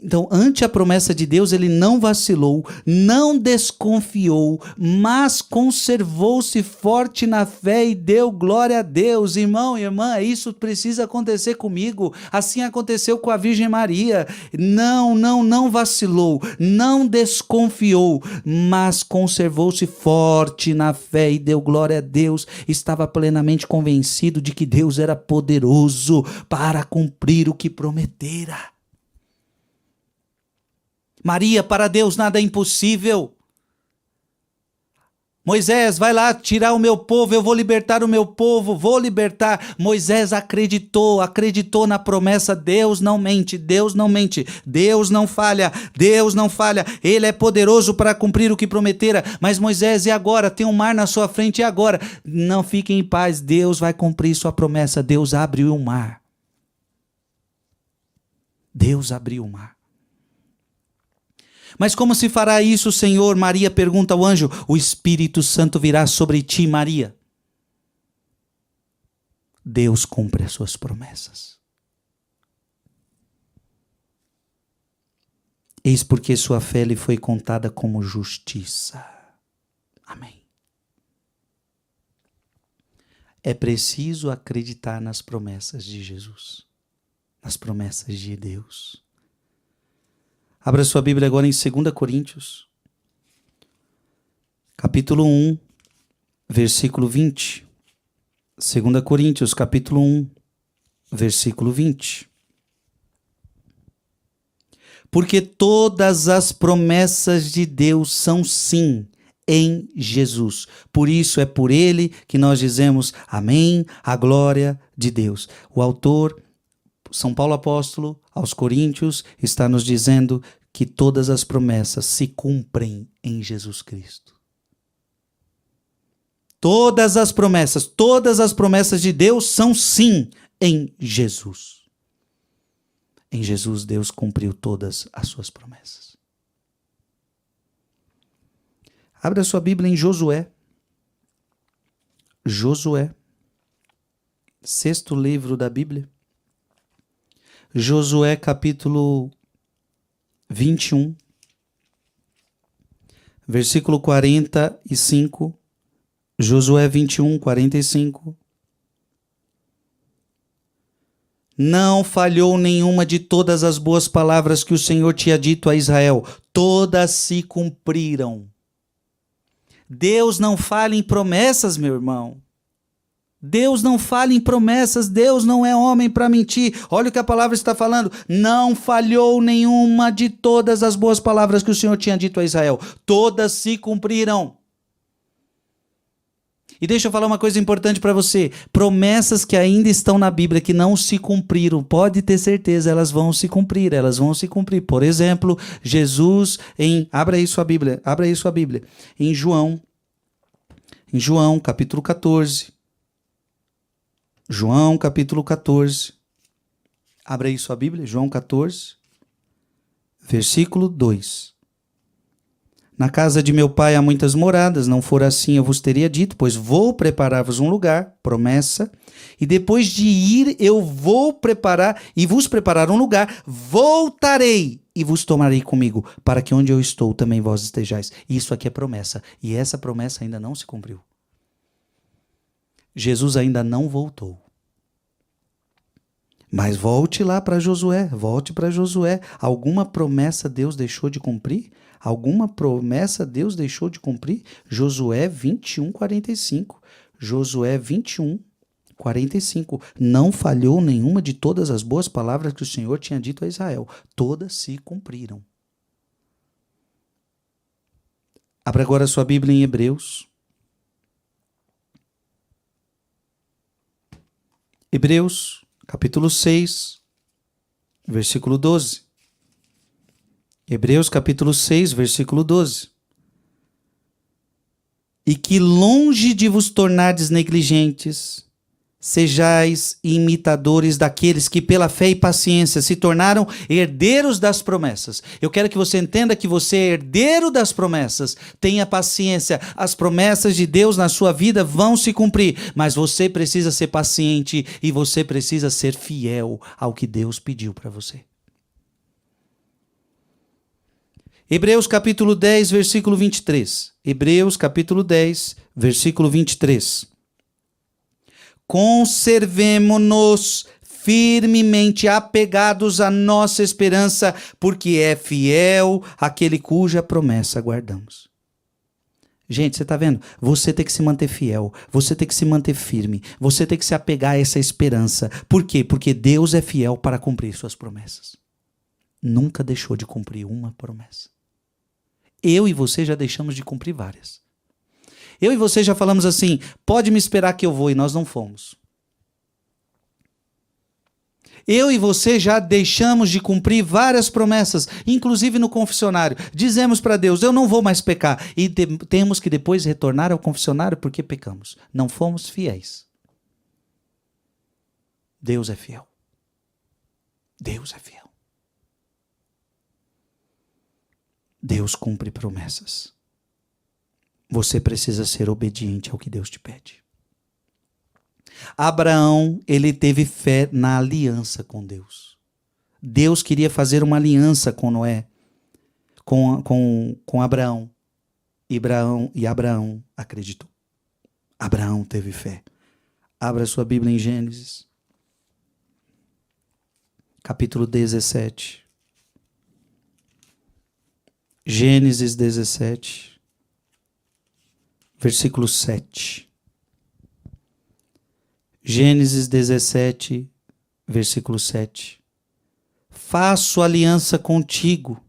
Então, ante a promessa de Deus, ele não vacilou, não desconfiou, mas conservou-se forte na fé e deu glória a Deus. Irmão e irmã, isso precisa acontecer comigo. Assim aconteceu com a Virgem Maria. Não vacilou, não desconfiou, mas conservou-se forte na fé e deu glória a Deus. Estava plenamente convencido de que Deus era poderoso para cumprir o que prometera. Maria, para Deus nada é impossível. Moisés, vai lá tirar o meu povo, eu vou libertar o meu povo, vou libertar. Moisés acreditou na promessa. Deus não mente, Deus não mente, Deus não falha, Deus não falha. Ele é poderoso para cumprir o que prometera. Mas Moisés, e agora? Tem um mar na sua frente, e agora? Não fiquem em paz, Deus vai cumprir sua promessa. Deus abriu o mar. Deus abriu o mar. Mas como se fará isso, Senhor? Maria pergunta ao anjo. O Espírito Santo virá sobre ti, Maria. Deus cumpre as suas promessas. Eis porque sua fé lhe foi contada como justiça. Amém. É preciso acreditar nas promessas de Jesus, nas promessas de Deus. Abra sua Bíblia agora em 2 Coríntios, capítulo 1, versículo 20. 2 Coríntios, capítulo 1, versículo 20. Porque todas as promessas de Deus são sim em Jesus. Por isso é por ele que nós dizemos amém, a glória de Deus. O autor, São Paulo apóstolo, aos Coríntios, está nos dizendo que todas as promessas se cumprem em Jesus Cristo. Todas as promessas de Deus são sim em Jesus. Em Jesus, Deus cumpriu todas as suas promessas. Abra sua Bíblia em Josué. Josué, 6º livro da Bíblia. Josué, capítulo 21, versículo 45. Josué 21, 45. Não falhou nenhuma de todas as boas palavras que o Senhor tinha dito a Israel. Todas se cumpriram. Deus não falha em promessas, meu irmão. Deus não falha em promessas. Deus não é homem para mentir. Olha o que a palavra está falando. Não falhou nenhuma de todas as boas palavras que o Senhor tinha dito a Israel. Todas se cumpriram. E deixa eu falar uma coisa importante para você. Promessas que ainda estão na Bíblia, que não se cumpriram, pode ter certeza, elas vão se cumprir, Por exemplo, Jesus Abra aí sua Bíblia. Em João, capítulo 14. João, capítulo 14. Abra aí sua Bíblia, João 14, versículo 2. Na casa de meu pai há muitas moradas, não for assim eu vos teria dito, pois vou preparar-vos um lugar, promessa, e depois de ir eu vou preparar e vos preparar um lugar, voltarei e vos tomarei comigo, para que onde eu estou também vós estejais. Isso aqui é promessa, e essa promessa ainda não se cumpriu. Jesus ainda não voltou. Mas volte lá para Josué, Alguma promessa Deus deixou de cumprir? Josué 21, 45. Josué 21, 45. Não falhou nenhuma de todas as boas palavras que o Senhor tinha dito a Israel. Todas se cumpriram. Abra agora sua Bíblia em Hebreus. Hebreus, capítulo 6, versículo 12. Hebreus, capítulo 6, versículo 12. E que longe de vos tornardes negligentes, sejais imitadores daqueles que pela fé e paciência se tornaram herdeiros das promessas. Eu quero que você entenda que você é herdeiro das promessas. Tenha paciência. As promessas de Deus na sua vida vão se cumprir, mas você precisa ser paciente e você precisa ser fiel ao que Deus pediu para você. Hebreus capítulo 10, versículo 23. Hebreus capítulo 10, versículo 23. Conservemo-nos firmemente apegados à nossa esperança, porque é fiel aquele cuja promessa guardamos. Gente, você está vendo? Você tem que se manter fiel, você tem que se manter firme, você tem que se apegar a essa esperança. Por quê? Porque Deus é fiel para cumprir suas promessas. Nunca deixou de cumprir uma promessa. Eu e você já deixamos de cumprir várias. Eu e você já falamos assim, pode me esperar que eu vou, e nós não fomos. Eu e você já deixamos de cumprir várias promessas, inclusive no confessionário. Dizemos para Deus, eu não vou mais pecar. E temos que depois retornar ao confessionário porque pecamos. Não fomos fiéis. Deus é fiel. Deus é fiel. Deus cumpre promessas. Você precisa ser obediente ao que Deus te pede. Abraão, ele teve fé na aliança com Deus. Deus queria fazer uma aliança com Noé, com Abraão. E Abraão acreditou. Abraão teve fé. Abra sua Bíblia em Gênesis, capítulo 17. Gênesis 17, versículo 7. Gênesis 17, versículo 7. Faço aliança contigo,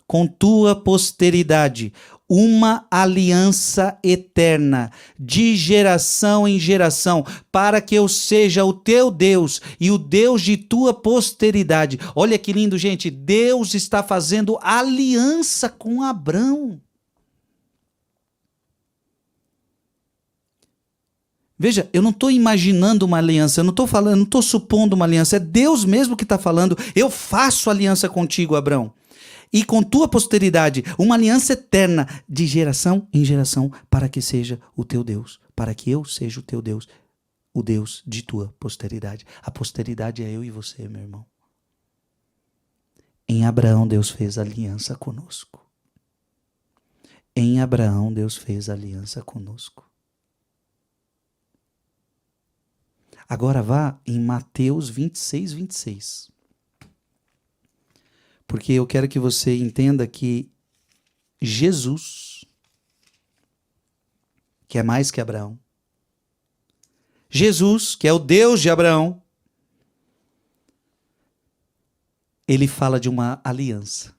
com tua posteridade, uma aliança eterna, de geração em geração, para que eu seja o teu Deus e o Deus de tua posteridade. Olha que lindo, gente. Deus está fazendo aliança com Abrão. Veja, eu não estou imaginando uma aliança, eu não estou falando, não estou supondo uma aliança, é Deus mesmo que está falando. Eu faço aliança contigo, Abrão, e com tua posteridade, uma aliança eterna, de geração em geração, para que seja o teu Deus, para que eu seja o teu Deus, o Deus de tua posteridade. A posteridade é eu e você, meu irmão. Em Abraão, Deus fez aliança conosco. Em Abraão, Deus fez aliança conosco. Agora vá em Mateus 26, 26. Porque eu quero que você entenda que Jesus, que é mais que Abraão, Jesus, que é o Deus de Abraão, ele fala de uma aliança.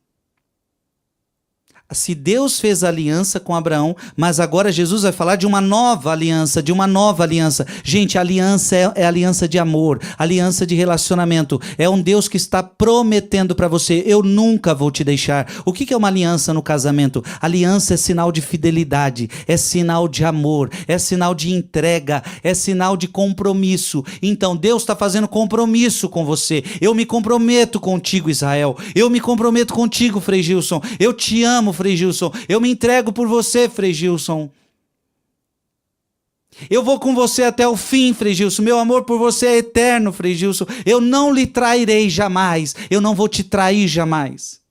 Se Deus fez aliança com Abraão, mas agora Jesus vai falar de uma nova aliança, de uma nova aliança. Gente, aliança é aliança de amor, aliança de relacionamento. É um Deus que está prometendo para você: eu nunca vou te deixar. O que é uma aliança no casamento? Aliança é sinal de fidelidade, é sinal de amor, é sinal de entrega, é sinal de compromisso. Então Deus está fazendo compromisso com você. Eu me comprometo contigo, Israel. Eu me comprometo contigo, Frei Gilson. Eu te amo, Frei Gilson. Eu me entrego por você, Frei Gilson. Eu vou com você até o fim, Frei Gilson. Meu amor por você é eterno, Frei Gilson. Eu não lhe trairei jamais. Eu não vou te trair jamais.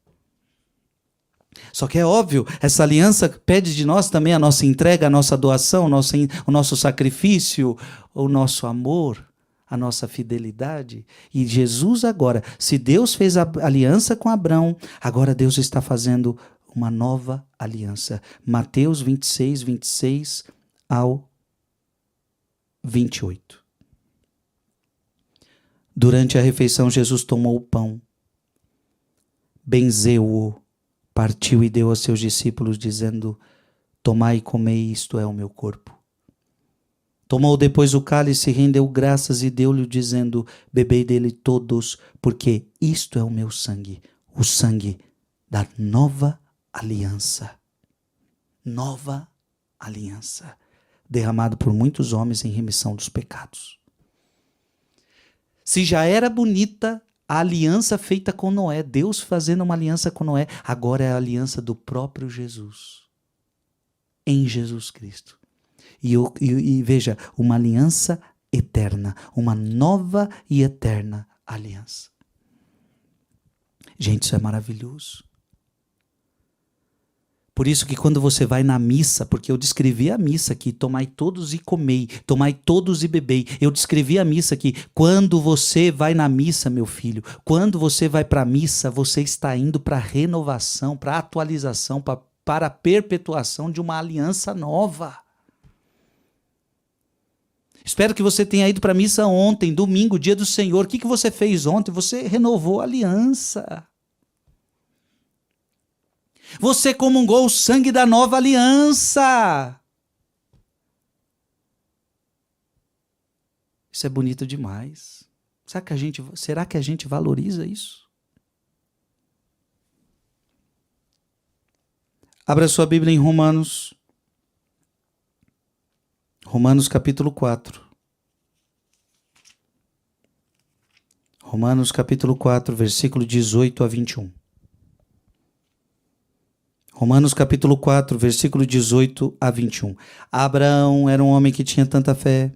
Só que é óbvio, essa aliança pede de nós também a nossa entrega, a nossa doação, o nosso sacrifício, o nosso amor, a nossa fidelidade. E Jesus agora, se Deus fez a aliança com Abraão, agora Deus está fazendo uma nova aliança. Mateus 26, 26 ao 28. Durante a refeição, Jesus tomou o pão, benzeu-o, partiu e deu aos seus discípulos, dizendo: tomai e comei, isto é o meu corpo. Tomou depois o cálice, rendeu graças e deu-lhe, dizendo: bebei dele todos, porque isto é o meu sangue, o sangue da nova aliança. Nova aliança, derramado por muitos homens em remissão dos pecados. Se já era bonita a aliança feita com Noé, Deus fazendo uma aliança com Noé, agora é a aliança do próprio Jesus, em Jesus Cristo. E veja, uma aliança eterna, uma nova e eterna aliança. Gente, isso é maravilhoso. Por isso que quando você vai na missa, porque eu descrevi a missa aqui, tomai todos e comei, tomai todos e bebei. Eu descrevi a missa aqui. Quando você vai na missa, meu filho, quando você vai para a missa, você está indo para a renovação, para a atualização, para a perpetuação de uma aliança nova. Espero que você tenha ido para a missa ontem, domingo, dia do Senhor. O que você fez ontem? Você renovou a aliança. Você comungou o sangue da nova aliança. Isso é bonito demais. Será que a gente valoriza isso? Abra sua Bíblia em Romanos. Romanos capítulo 4. Romanos capítulo 4, versículo 18 a 21. Romanos capítulo 4, versículo 18 a 21. Abraão era um homem que tinha tanta fé,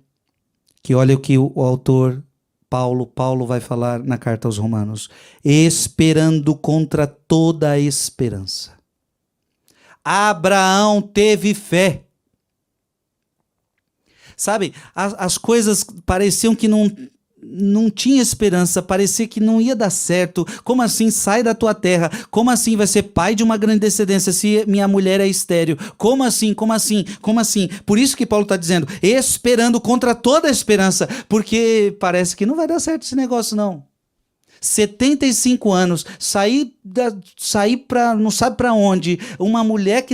que olha o que o autor Paulo vai falar na carta aos Romanos. Esperando contra toda a esperança. Abraão teve fé. Sabe, as coisas pareciam que não tinha esperança, parecia que não ia dar certo. Como assim sai da tua terra? Como assim vai ser pai de uma grande descendência se minha mulher é estéril? Como assim? Como assim? Como assim? Por isso que Paulo está dizendo, esperando contra toda a esperança, porque parece que não vai dar certo esse negócio não. 75 anos, sair para não sabe para onde, uma mulher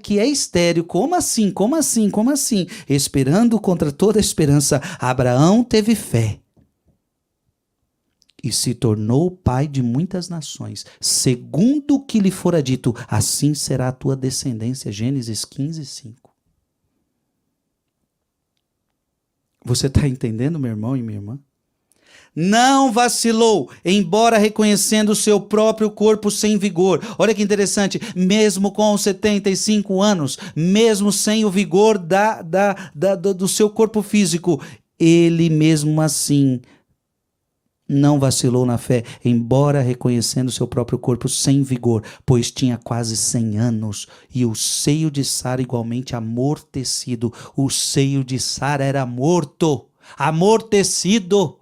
que é estéril, como assim? Como assim? Como assim? Esperando contra toda a esperança, Abraão teve fé e se tornou pai de muitas nações, segundo o que lhe fora dito, assim será a tua descendência. Gênesis 15:5. Você está entendendo, meu irmão e minha irmã? Não vacilou, embora reconhecendo o seu próprio corpo sem vigor. Olha que interessante, mesmo com 75 anos, mesmo sem o vigor do seu corpo físico, ele mesmo assim não vacilou na fé, embora reconhecendo seu próprio corpo sem vigor, pois tinha quase 100 anos, e o seio de Sara igualmente amortecido. O seio de Sara era morto, amortecido.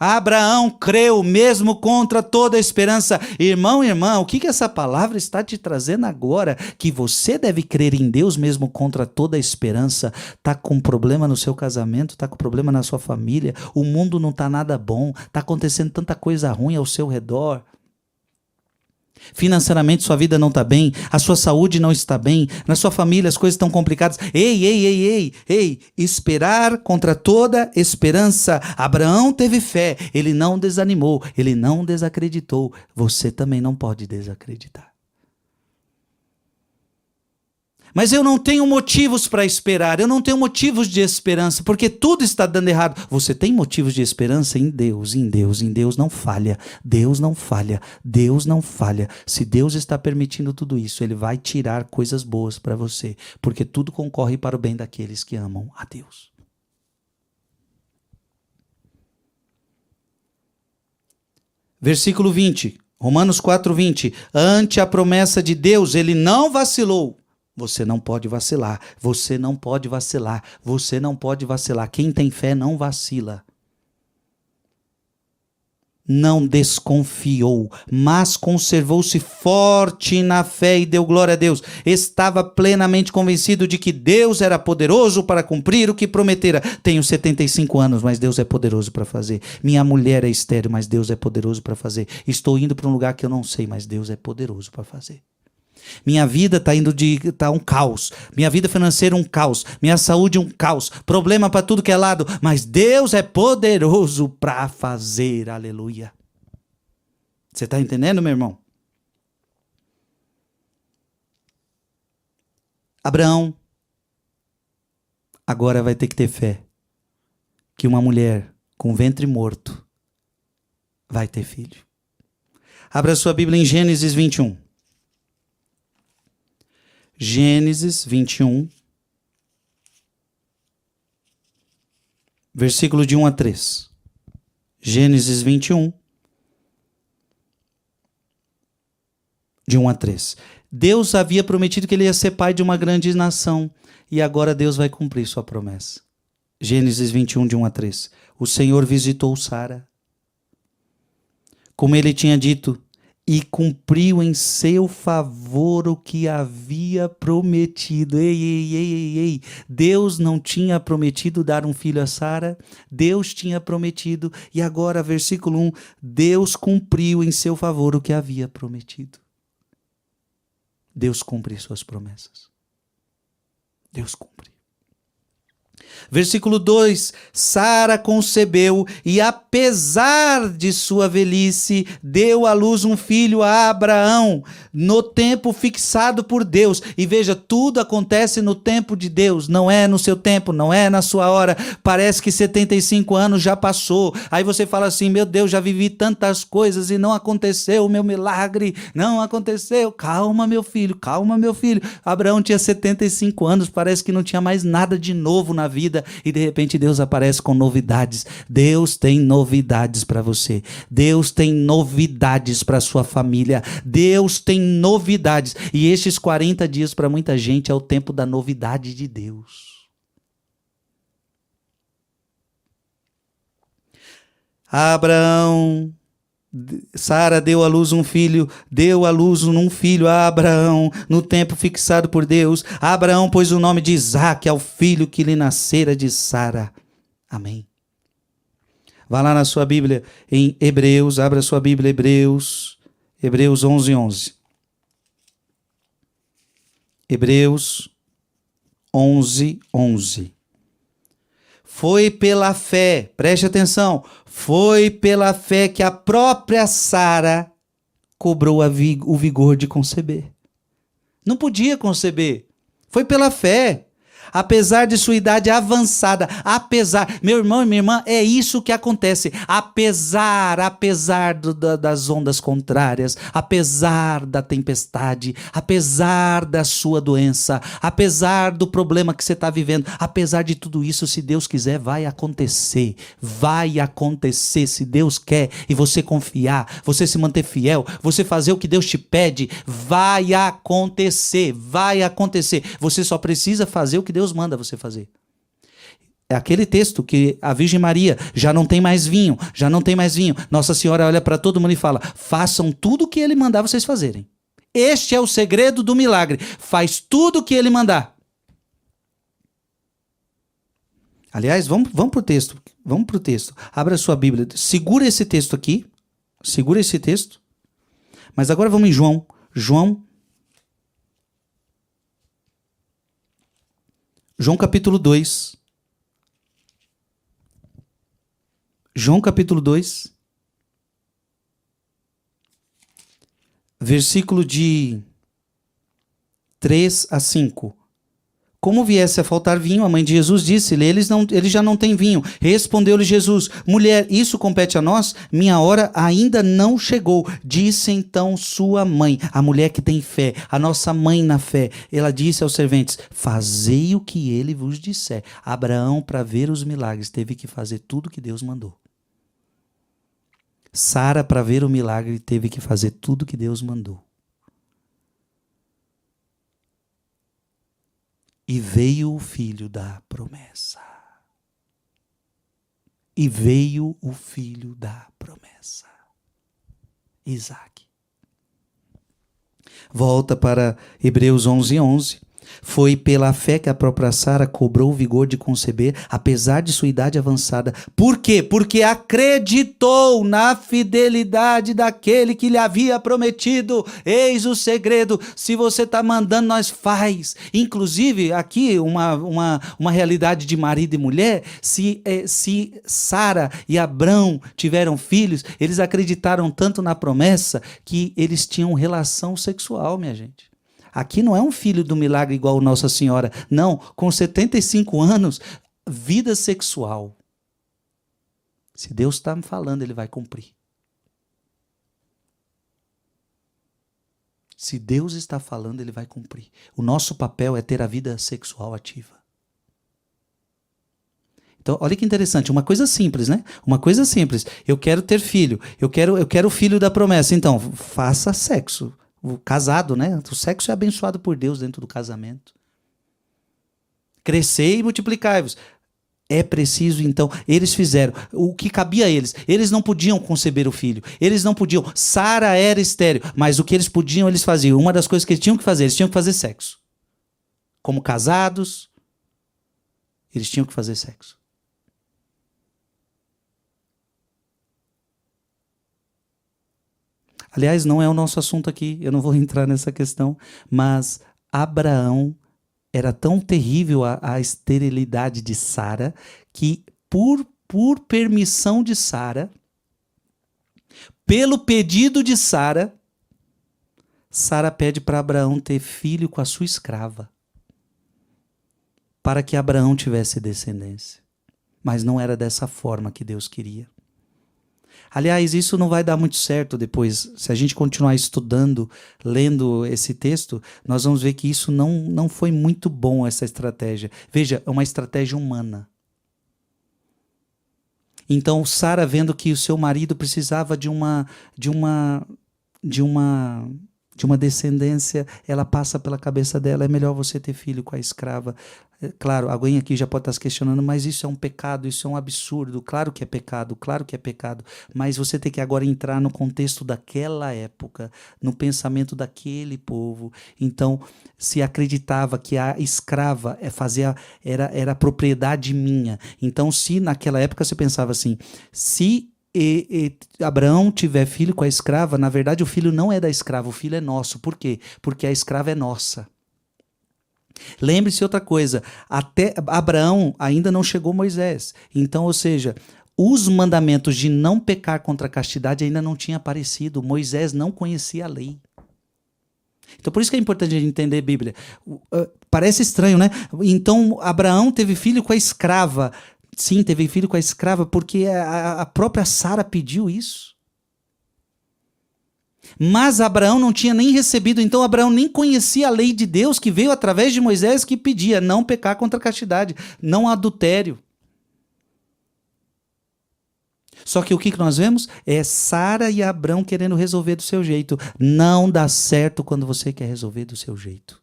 Abraão creu mesmo contra toda a esperança. Irmão e irmã, o que essa palavra está te trazendo agora? Que você deve crer em Deus mesmo contra toda a esperança. Está com problema no seu casamento, está com problema na sua família, o mundo não está nada bom, está acontecendo tanta coisa ruim ao seu redor. Financeiramente sua vida não está bem, a sua saúde não está bem, na sua família as coisas estão complicadas. Ei, esperar contra toda esperança. Abraão teve fé, ele não desanimou, ele não desacreditou. Você também não pode desacreditar. Mas eu não tenho motivos para esperar, eu não tenho motivos de esperança, porque tudo está dando errado. Você tem motivos de esperança em Deus, em Deus, em Deus não falha. Deus não falha, Deus não falha. Se Deus está permitindo tudo isso, Ele vai tirar coisas boas para você, porque tudo concorre para o bem daqueles que amam a Deus. Versículo 20, Romanos 4:20. Ante a promessa de Deus, Ele não vacilou. Você não pode vacilar, você não pode vacilar, você não pode vacilar. Quem tem fé não vacila. Não desconfiou, mas conservou-se forte na fé e deu glória a Deus. Estava plenamente convencido de que Deus era poderoso para cumprir o que prometera. Tenho 75 anos, mas Deus é poderoso para fazer. Minha mulher é estéril, mas Deus é poderoso para fazer. Estou indo para um lugar que eu não sei, mas Deus é poderoso para fazer. Minha vida está um caos. Minha vida financeira um caos. Minha saúde um caos. Problema para tudo que é lado. Mas Deus é poderoso para fazer. Aleluia. Você está entendendo, meu irmão? Abraão agora vai ter que ter fé que uma mulher com ventre morto vai ter filho. Abra sua Bíblia em Gênesis 21. Gênesis 21, versículo de 1 a 3. Gênesis 21, de 1 a 3. Deus havia prometido que ele ia ser pai de uma grande nação, e agora Deus vai cumprir sua promessa. Gênesis 21, de 1 a 3. O Senhor visitou Sara, como ele tinha dito, e cumpriu em seu favor o que havia prometido. Ei. Deus não tinha prometido dar um filho a Sara. Deus tinha prometido. E agora, versículo 1. Deus cumpriu em seu favor o que havia prometido. Deus cumpre suas promessas. Deus cumpre. Versículo 2, Sara concebeu e apesar de sua velhice, deu à luz um filho a Abraão, no tempo fixado por Deus. E veja, tudo acontece no tempo de Deus, não é no seu tempo, não é na sua hora. Parece que 75 anos já passou. Aí você fala assim, meu Deus, já vivi tantas coisas e não aconteceu o meu milagre, não aconteceu. Calma, meu filho, calma, meu filho. Abraão tinha 75 anos, parece que não tinha mais nada de novo na vida. E de repente Deus aparece com novidades. Deus tem novidades para você. Deus tem novidades para sua família. Deus tem novidades. E estes 40 dias para muita gente é o tempo da novidade de Deus. Abraão, Sara deu à luz um filho a Abraão, no tempo fixado por Deus. Abraão pôs o nome de Isaque ao filho que lhe nascera de Sara. Amém. Vá lá na sua Bíblia, em Hebreus, abra sua Bíblia, Hebreus 11:11. Hebreus 11:11. Foi pela fé, preste atenção, foi pela fé que a própria Sara cobrou o vigor de conceber. Não podia conceber, foi pela fé. Apesar de sua idade avançada, meu irmão e minha irmã, é isso que acontece. Apesar das ondas contrárias, apesar da tempestade, apesar da sua doença, apesar do problema que você está vivendo, apesar de tudo isso, se Deus quiser, vai acontecer. Vai acontecer, se Deus quer, e você confiar, você se manter fiel, você fazer o que Deus te pede, vai acontecer, vai acontecer. Você só precisa fazer o que Deus manda você fazer. É aquele texto que a Virgem Maria já não tem mais vinho. Nossa Senhora olha para todo mundo e fala: façam tudo o que Ele mandar vocês fazerem. Este é o segredo do milagre. Faz tudo o que Ele mandar. Aliás, vamos para o texto. Vamos para o texto. Abra a sua Bíblia. Segura esse texto aqui. Segura esse texto. Mas agora vamos em João. João capítulo 2. João capítulo 2. Versículo de 3 a 5. Como viesse a faltar vinho, a mãe de Jesus disse-lhe: eles já não têm vinho. Respondeu-lhe Jesus: mulher, isso compete a nós? Minha hora ainda não chegou. Disse então sua mãe, a mulher que tem fé, a nossa mãe na fé. Ela disse aos serventes: fazei o que ele vos disser. Abraão, para ver os milagres, teve que fazer tudo o que Deus mandou. Sara, para ver o milagre, teve que fazer tudo o que Deus mandou. E veio o filho da promessa. Isaque. Volta para Hebreus 11:11. Foi pela fé que a própria Sara cobrou o vigor de conceber, apesar de sua idade avançada. Por quê? Porque acreditou na fidelidade daquele que lhe havia prometido. Eis o segredo. Se você está mandando, nós faz. Inclusive, aqui, uma realidade de marido e mulher, se Sara e Abrão tiveram filhos, eles acreditaram tanto na promessa que eles tinham relação sexual, minha gente. Aqui não é um filho do milagre igual Nossa Senhora. Não, com 75 anos, vida sexual. Se Deus está me falando, Ele vai cumprir. Se Deus está falando, Ele vai cumprir. O nosso papel é ter a vida sexual ativa. Então, olha que interessante, uma coisa simples, né? Uma coisa simples. Eu quero ter filho, eu quero o filho da promessa. Então, faça sexo. O casado, né? O sexo é abençoado por Deus dentro do casamento. Crescei e multiplicai-vos. É preciso, então, eles fizeram o que cabia a eles. Eles não podiam conceber o filho. Eles não podiam. Sara era estéril, mas o que eles podiam, eles faziam. Uma das coisas que eles tinham que fazer sexo. Como casados, eles tinham que fazer sexo. Aliás, não é o nosso assunto aqui, eu não vou entrar nessa questão, mas Abraão era tão terrível a esterilidade de Sara que, por permissão de Sara, pelo pedido de Sara, Sara pede para Abraão ter filho com a sua escrava, para que Abraão tivesse descendência. Mas não era dessa forma que Deus queria. Aliás, isso não vai dar muito certo depois. Se a gente continuar estudando, lendo esse texto, nós vamos ver que isso não foi muito bom, essa estratégia. Veja, é uma estratégia humana. Então, Sara, vendo que o seu marido precisava de uma descendência, ela passa pela cabeça dela: é melhor você ter filho com a escrava. Claro, alguém aqui já pode estar se questionando, mas isso é um pecado, isso é um absurdo. Claro que é pecado, claro que é pecado. Mas você tem que agora entrar no contexto daquela época, no pensamento daquele povo. Então, se acreditava que a escrava era propriedade minha. Então, se naquela época você pensava assim, se Abraão tiver filho com a escrava, na verdade o filho não é da escrava, o filho é nosso. Por quê? Porque a escrava é nossa. Lembre-se outra coisa, até Abraão ainda não chegou Moisés. Então, ou seja, os mandamentos de não pecar contra a castidade ainda não tinham aparecido. Moisés não conhecia a lei. Então, por isso que é importante a gente entender a Bíblia. Parece estranho, né? Então, Abraão teve filho com a escrava. Sim, teve filho com a escrava porque a própria Sara pediu isso. Mas Abraão não tinha nem recebido, então Abraão nem conhecia a lei de Deus que veio através de Moisés, que pedia não pecar contra a castidade, não adultério. Só que o que nós vemos é Sara e Abraão querendo resolver do seu jeito. Não dá certo quando você quer resolver do seu jeito.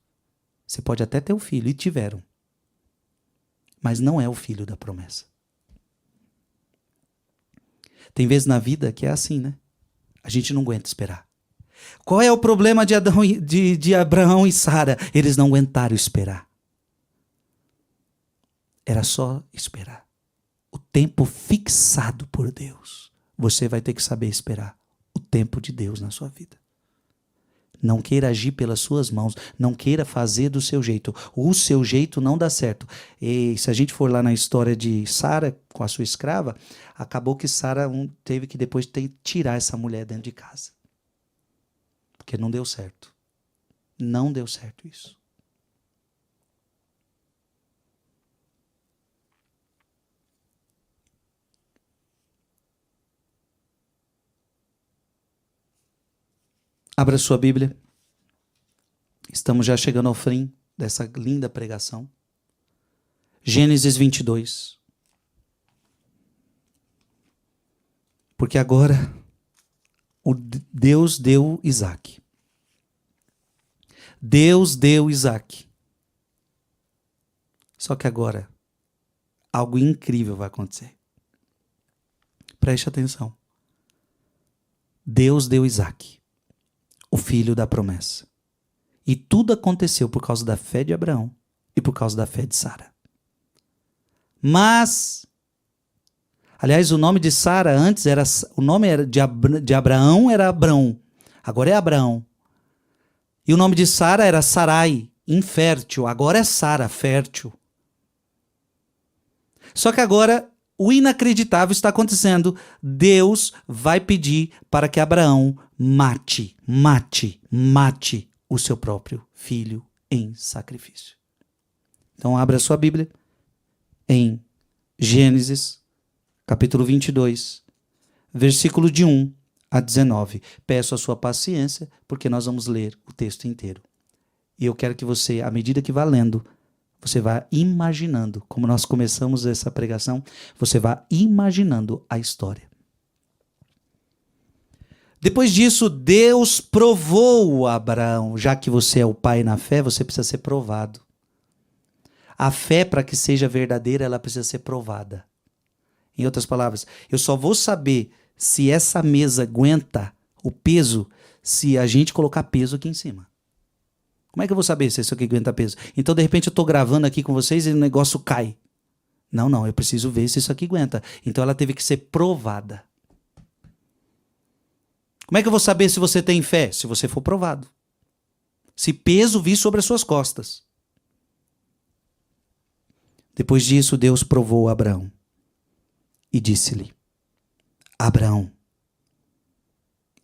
Você pode até ter o filho, e tiveram. Mas não é o filho da promessa. Tem vezes na vida que é assim, né? A gente não aguenta esperar. Qual é o problema de Abraão e Sara? Eles não aguentaram esperar. Era só esperar. O tempo fixado por Deus. Você vai ter que saber esperar o tempo de Deus na sua vida. Não queira agir pelas suas mãos. Não queira fazer do seu jeito. O seu jeito não dá certo. E se a gente for lá na história de Sara com a sua escrava, acabou que Sara teve que depois tirar essa mulher dentro de casa. Porque não deu certo. Não deu certo isso. Abra sua Bíblia. Estamos já chegando ao fim dessa linda pregação. Gênesis 22. Porque agora Deus deu Isaac. Deus deu Isaac. Só que agora algo incrível vai acontecer. Preste atenção. Deus deu Isaac, o filho da promessa. E tudo aconteceu por causa da fé de Abraão e por causa da fé de Sara. Mas, aliás, o nome de Sara antes era, o nome era de Abraão era Abrão, agora é Abraão. E o nome de Sara era Sarai, infértil, agora é Sara, fértil. Só que agora o inacreditável está acontecendo. Deus vai pedir para que Abraão mate o seu próprio filho em sacrifício. Então abra sua Bíblia em Gênesis, capítulo 22, versículo de 1 a 19. Peço a sua paciência, porque nós vamos ler o texto inteiro. E eu quero que você, à medida que vá lendo, você vá imaginando, como nós começamos essa pregação, você vá imaginando a história. Depois disso, Deus provou Abraão. Já que você é o pai na fé, você precisa ser provado. A fé, para que seja verdadeira, ela precisa ser provada. Em outras palavras, eu só vou saber se essa mesa aguenta o peso se a gente colocar peso aqui em cima. Como é que eu vou saber se isso aqui aguenta peso? Então, de repente, eu estou gravando aqui com vocês e o negócio cai. Não, eu preciso ver se isso aqui aguenta. Então, ela teve que ser provada. Como é que eu vou saber se você tem fé? Se você for provado. Se peso vir sobre as suas costas. Depois disso, Deus provou Abraão e disse-lhe: Abraão.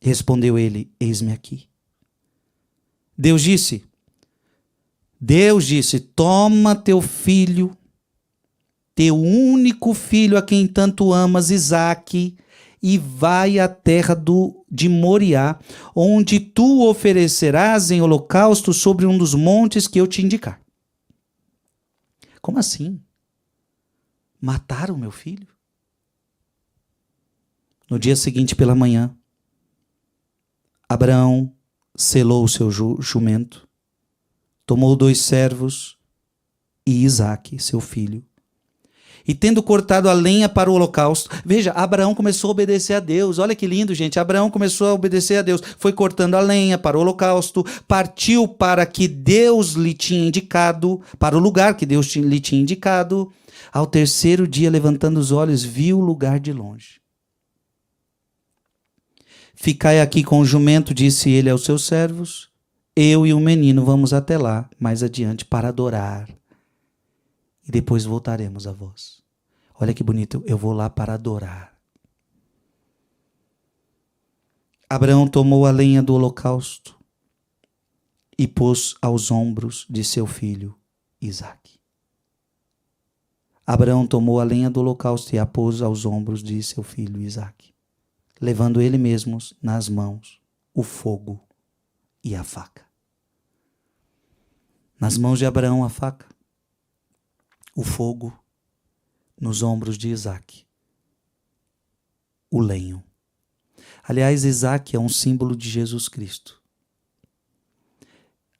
Respondeu ele: eis-me aqui. Deus disse: toma teu filho, teu único filho a quem tanto amas, Isaque, e vai à terra de Moriá, onde tu o oferecerás em holocausto sobre um dos montes que eu te indicar. Como assim? Mataram meu filho? No dia seguinte pela manhã, Abraão selou o seu jumento, tomou 2 servos e Isaque, seu filho. E tendo cortado a lenha para o holocausto, veja, Abraão começou a obedecer a Deus. Olha que lindo, gente. Abraão começou a obedecer a Deus. Foi cortando a lenha para o holocausto, partiu para que Deus lhe tinha indicado, para o lugar que Deus lhe tinha indicado. Ao terceiro dia, levantando os olhos, viu o lugar de longe. Ficai aqui com o jumento, disse ele aos seus servos. Eu e o menino vamos até lá, mais adiante, para adorar. E depois voltaremos a vós. Olha que bonito, eu vou lá para adorar. Abraão tomou a lenha do holocausto e pôs aos ombros de seu filho Isaque. Abraão tomou a lenha do holocausto e a pôs aos ombros de seu filho Isaque, levando ele mesmo nas mãos o fogo e a faca. Nas mãos de Abraão a faca, o fogo, nos ombros de Isaque, o lenho. Aliás, Isaque é um símbolo de Jesus Cristo.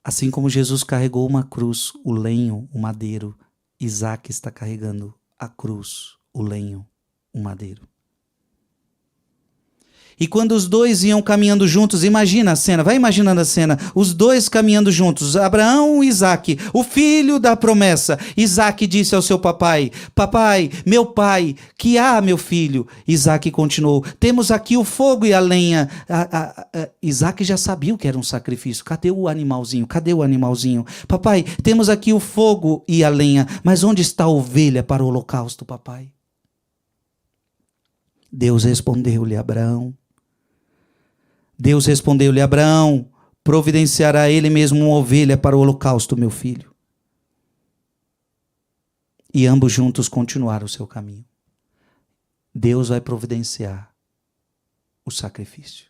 Assim como Jesus carregou uma cruz, o lenho, o madeiro, Isaque está carregando a cruz, o lenho, o madeiro. E quando os dois iam caminhando juntos, imagina a cena, vai imaginando a cena, os dois caminhando juntos, Abraão e Isaque, o filho da promessa. Isaque disse ao seu papai, papai, meu pai, que há, meu filho? Isaque continuou, temos aqui o fogo e a lenha. Isaque já sabia o que era um sacrifício, cadê o animalzinho? Cadê o animalzinho? Papai, temos aqui o fogo e a lenha, mas onde está a ovelha para o holocausto, papai? Deus respondeu-lhe, Abraão, providenciará ele mesmo uma ovelha para o holocausto, meu filho. E ambos juntos continuaram o seu caminho. Deus vai providenciar o sacrifício.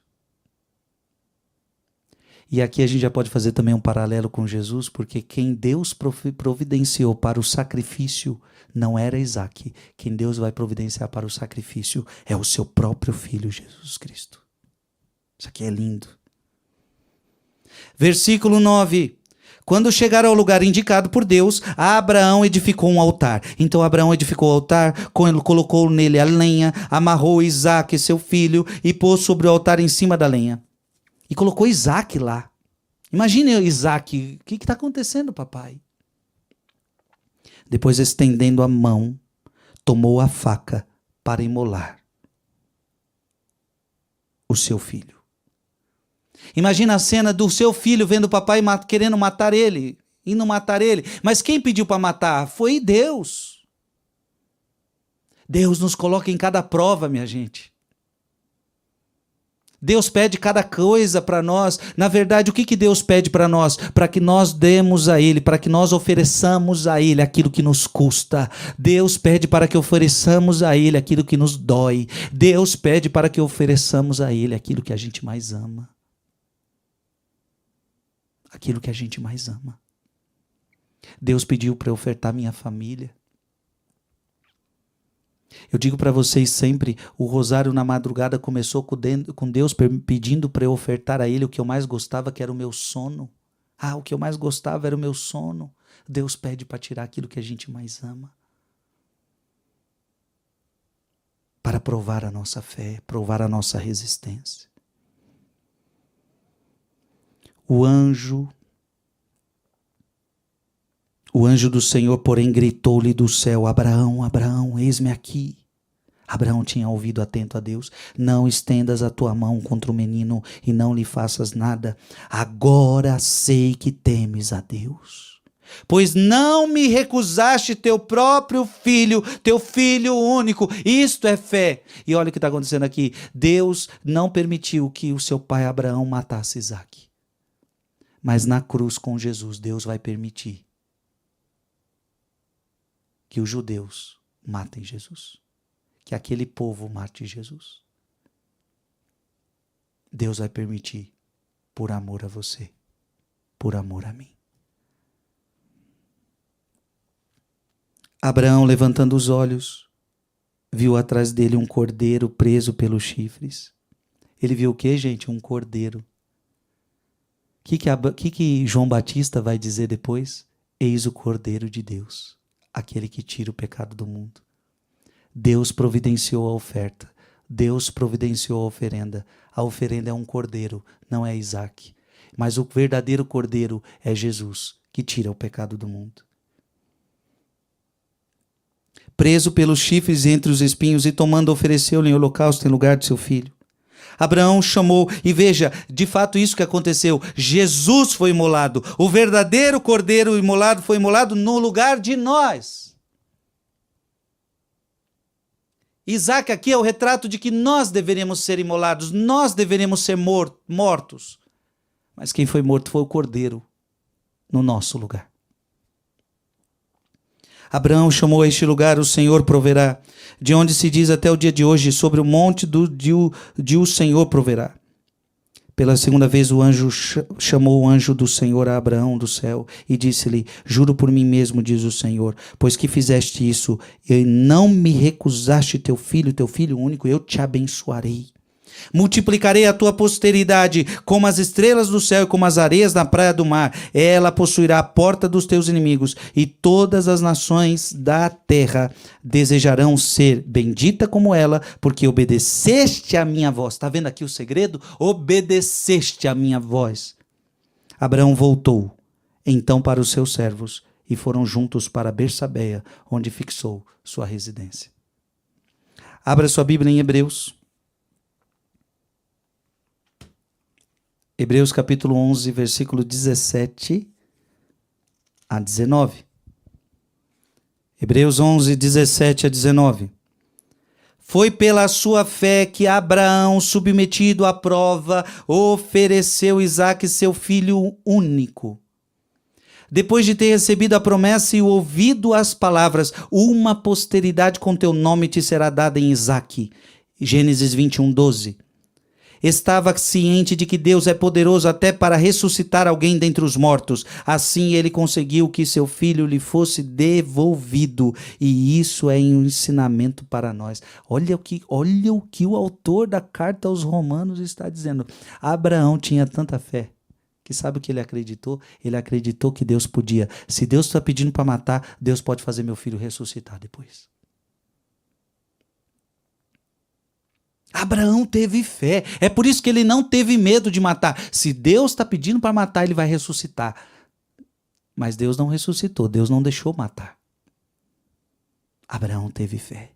E aqui a gente já pode fazer também um paralelo com Jesus, porque quem Deus providenciou para o sacrifício não era Isaque. Quem Deus vai providenciar para o sacrifício é o seu próprio Filho Jesus Cristo. Isso aqui é lindo. Versículo 9. Quando chegaram ao lugar indicado por Deus, Abraão edificou um altar. Então Abraão edificou o altar, colocou nele a lenha, amarrou Isaque, seu filho, e pôs sobre o altar em cima da lenha. E colocou Isaque lá. Imagine Isaque, o que está acontecendo, papai? Depois, estendendo a mão, tomou a faca para imolar o seu filho. Imagina a cena do seu filho vendo o papai querendo matar ele, indo matar ele. Mas quem pediu para matar? Foi Deus. Deus nos coloca em cada prova, minha gente. Deus pede cada coisa para nós. Na verdade, o que Deus pede para nós? Para que nós demos a Ele, para que nós ofereçamos a Ele aquilo que nos custa. Deus pede para que ofereçamos a Ele aquilo que nos dói. Deus pede para que ofereçamos a Ele aquilo que a gente mais ama. Aquilo que a gente mais ama. Deus pediu para eu ofertar minha família. Eu digo para vocês sempre, o rosário na madrugada começou com Deus pedindo para eu ofertar a Ele o que eu mais gostava, que era o meu sono. O que eu mais gostava era o meu sono. Deus pede para tirar aquilo que a gente mais ama. Para provar a nossa fé, provar a nossa resistência. O anjo do Senhor, porém, gritou-lhe do céu, Abraão, Abraão, eis-me aqui. Abraão tinha ouvido atento a Deus. Não estendas a tua mão contra o menino e não lhe faças nada. Agora sei que temes a Deus, pois não me recusaste teu próprio filho, teu filho único. Isto é fé. E olha o que está acontecendo aqui. Deus não permitiu que o seu pai Abraão matasse Isaque. Mas na cruz com Jesus, Deus vai permitir que os judeus matem Jesus. Que aquele povo mate Jesus. Deus vai permitir por amor a você, por amor a mim. Abraão, levantando os olhos, viu atrás dele um cordeiro preso pelos chifres. Ele viu o que, gente? Um cordeiro. O que João Batista vai dizer depois? Eis o Cordeiro de Deus, aquele que tira o pecado do mundo. Deus providenciou a oferta. Deus providenciou a oferenda. A oferenda é um cordeiro, não é Isaac. Mas o verdadeiro cordeiro é Jesus, que tira o pecado do mundo. Preso pelos chifres entre os espinhos e tomando, ofereceu-lhe em holocausto em lugar de seu filho. Abraão chamou, e veja, de fato isso que aconteceu. Jesus foi imolado. O verdadeiro cordeiro imolado foi imolado no lugar de nós. Isaac aqui é o retrato de que nós deveríamos ser imolados, nós deveríamos ser mortos. Mas quem foi morto foi o cordeiro, no nosso lugar. Abraão chamou a este lugar o Senhor proverá, de onde se diz até o dia de hoje, sobre o monte de o Senhor proverá. Pela segunda vez o anjo chamou o anjo do Senhor a Abraão do céu e disse-lhe: juro por mim mesmo, diz o Senhor, pois que fizeste isso e não me recusaste teu filho único, eu te abençoarei. Multiplicarei a tua posteridade como as estrelas do céu e como as areias na praia do mar. Ela possuirá a porta dos teus inimigos, e todas as nações da terra desejarão ser bendita como ela, porque obedeceste à minha voz. Está vendo aqui o segredo? Obedeceste à minha voz. Abraão voltou então para os seus servos e foram juntos para Bersabeia, onde fixou sua residência. Abra sua Bíblia em Hebreus. Hebreus capítulo 11, versículo 17 a 19. Hebreus 11, 17 a 19. Foi pela sua fé que Abraão, submetido à prova, ofereceu Isaque, seu filho único. Depois de ter recebido a promessa e ouvido as palavras, uma posteridade com teu nome te será dada em Isaque. Gênesis 21, 12. Estava ciente de que Deus é poderoso até para ressuscitar alguém dentre os mortos. Assim ele conseguiu que seu filho lhe fosse devolvido. E isso é um ensinamento para nós. Olha o que o autor da carta aos Romanos está dizendo. Abraão tinha tanta fé que sabe o que ele acreditou? Ele acreditou que Deus podia. Se Deus está pedindo para matar, Deus pode fazer meu filho ressuscitar depois. Abraão teve fé. É por isso que ele não teve medo de matar. Se Deus está pedindo para matar, ele vai ressuscitar. Mas Deus não ressuscitou. Deus não deixou matar. Abraão teve fé.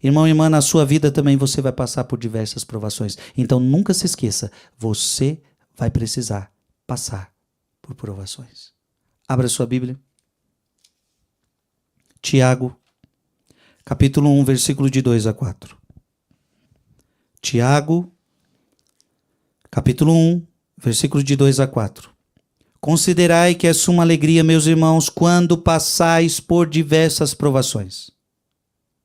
Irmão e irmã, na sua vida também você vai passar por diversas provações. Então nunca se esqueça, você vai precisar passar por provações. Abra sua Bíblia. Tiago, capítulo 1, versículo de 2 a 4. Tiago, capítulo 1, versículo de 2 a 4. Considerai que é suma alegria, meus irmãos, quando passais por diversas provações.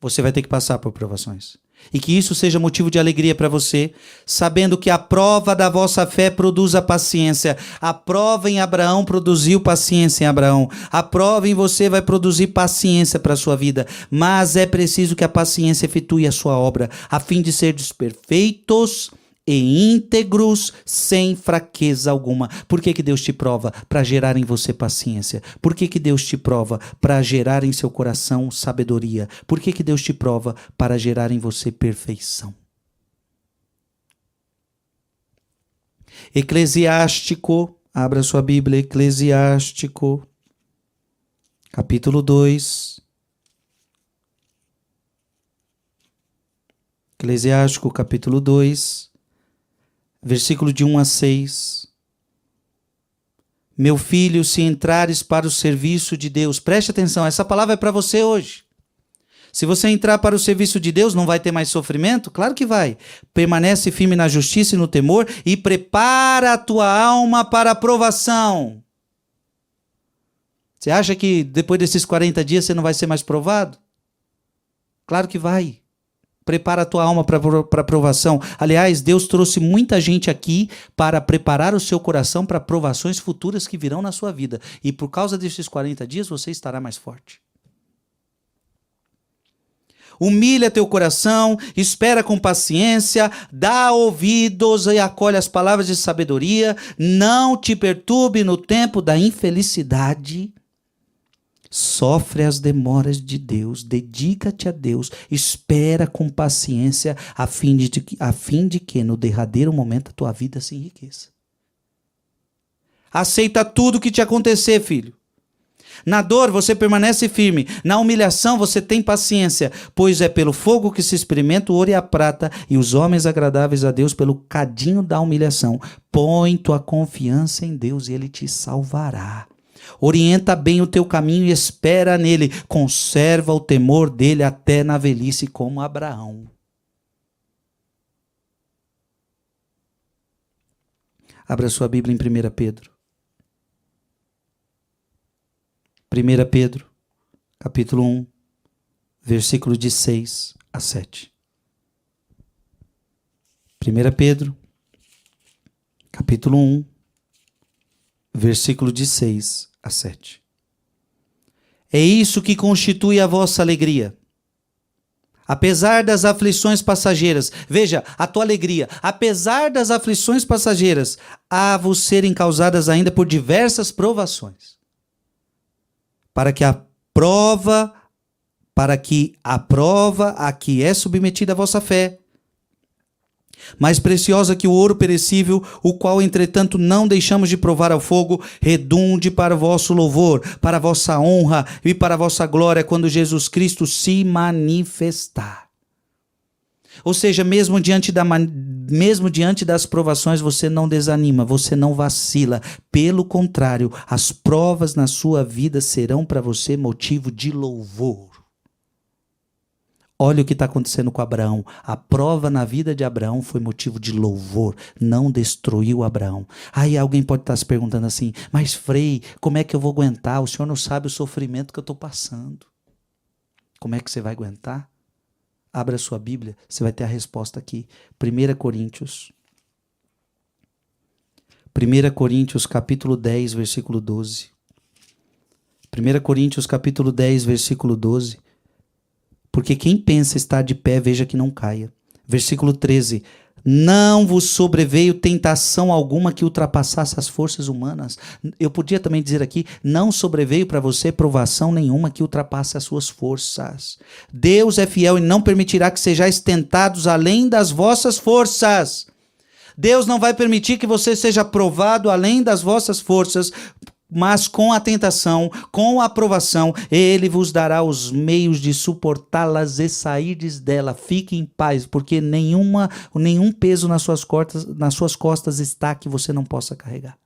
Você vai ter que passar por provações. E que isso seja motivo de alegria para você, sabendo que a prova da vossa fé produz a paciência. A prova em Abraão produziu paciência em Abraão. A prova em você vai produzir paciência para a sua vida. Mas é preciso que a paciência efetue a sua obra, a fim de serdes perfeitos e íntegros, sem fraqueza alguma. Por que Deus te prova? Para gerar em você paciência. Por que Deus te prova? Para gerar em seu coração sabedoria. Por que Deus te prova? Para gerar em você perfeição. Eclesiástico, abra sua Bíblia, Eclesiástico, capítulo 2. Eclesiástico, capítulo 2. Versículo de 1 a 6. Meu filho, se entrares para o serviço de Deus, preste atenção, essa palavra é para você hoje. Se você entrar para o serviço de Deus, não vai ter mais sofrimento? Claro que vai. Permanece firme na justiça e no temor e prepara a tua alma para a provação. Você acha que depois desses 40 dias você não vai ser mais provado? Claro que vai. Prepara a tua alma para a provação. Aliás, Deus trouxe muita gente aqui para preparar o seu coração para provações futuras que virão na sua vida. E por causa desses 40 dias, você estará mais forte. Humilha teu coração, espera com paciência, dá ouvidos e acolhe as palavras de sabedoria. Não te perturbe no tempo da infelicidade. Sofre as demoras de Deus, dedica-te a Deus, espera com paciência, a fim de que no derradeiro momento a tua vida se enriqueça. Aceita tudo o que te acontecer, filho. Na dor você permanece firme, na humilhação você tem paciência, pois é pelo fogo que se experimenta o ouro e a prata, e os homens agradáveis a Deus pelo cadinho da humilhação. Põe tua confiança em Deus e Ele te salvará. Orienta bem o teu caminho e espera nele. Conserva o temor dele até na velhice, como Abraão. Abra sua Bíblia em 1 Pedro. 1 Pedro, capítulo 1, versículo de 6 a 7. 1 Pedro, capítulo 1, versículo de 6 a 7. É isso que constitui a vossa alegria. Apesar das aflições passageiras, veja, a tua alegria, apesar das aflições passageiras, há vos serem causadas ainda por diversas provações. Para que a prova a que é submetida a vossa fé, mais preciosa que o ouro perecível, o qual, entretanto, não deixamos de provar ao fogo, redunde para o vosso louvor, para a vossa honra e para a vossa glória, quando Jesus Cristo se manifestar. Ou seja, mesmo diante das provações, você não desanima, você não vacila. Pelo contrário, as provas na sua vida serão para você motivo de louvor. Olha o que está acontecendo com Abraão. A prova na vida de Abraão foi motivo de louvor, não destruiu Abraão. Aí alguém pode estar se perguntando assim, mas Frei, como é que eu vou aguentar? O senhor não sabe o sofrimento que eu estou passando. Como é que você vai aguentar? Abra sua Bíblia, você vai ter a resposta aqui. 1 Coríntios capítulo 10, versículo 12. 1 Coríntios capítulo 10, versículo 12. Porque quem pensa estar de pé, veja que não caia. Versículo 13. Não vos sobreveio tentação alguma que ultrapassasse as forças humanas. Eu podia também dizer aqui, não sobreveio para você provação nenhuma que ultrapasse as suas forças. Deus é fiel e não permitirá que sejais tentados além das vossas forças. Deus não vai permitir que você seja provado além das vossas forças, mas com a tentação, com a provação, Ele vos dará os meios de suportá-las e sairdes dela. Fique em paz, porque nenhum peso nas suas costas está que você não possa carregar.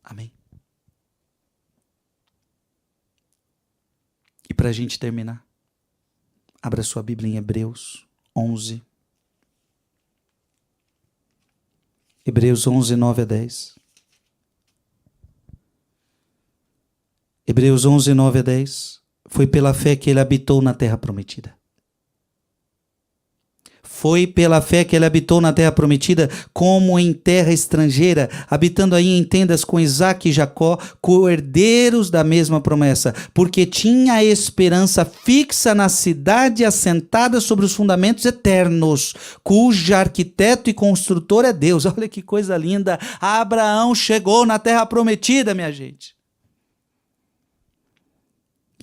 Amém? E para a gente terminar, abra sua Bíblia em Hebreus 11. Hebreus 11, 9 a 10. Hebreus 11, 9 a 10. Foi pela fé que ele habitou na terra prometida. Foi pela fé que ele habitou na terra prometida, como em terra estrangeira, habitando aí em tendas com Isaque e Jacó, co-herdeiros da mesma promessa, porque tinha a esperança fixa na cidade assentada sobre os fundamentos eternos, cuja arquiteto e construtor é Deus. Olha que coisa linda! Abraão chegou na terra prometida, minha gente.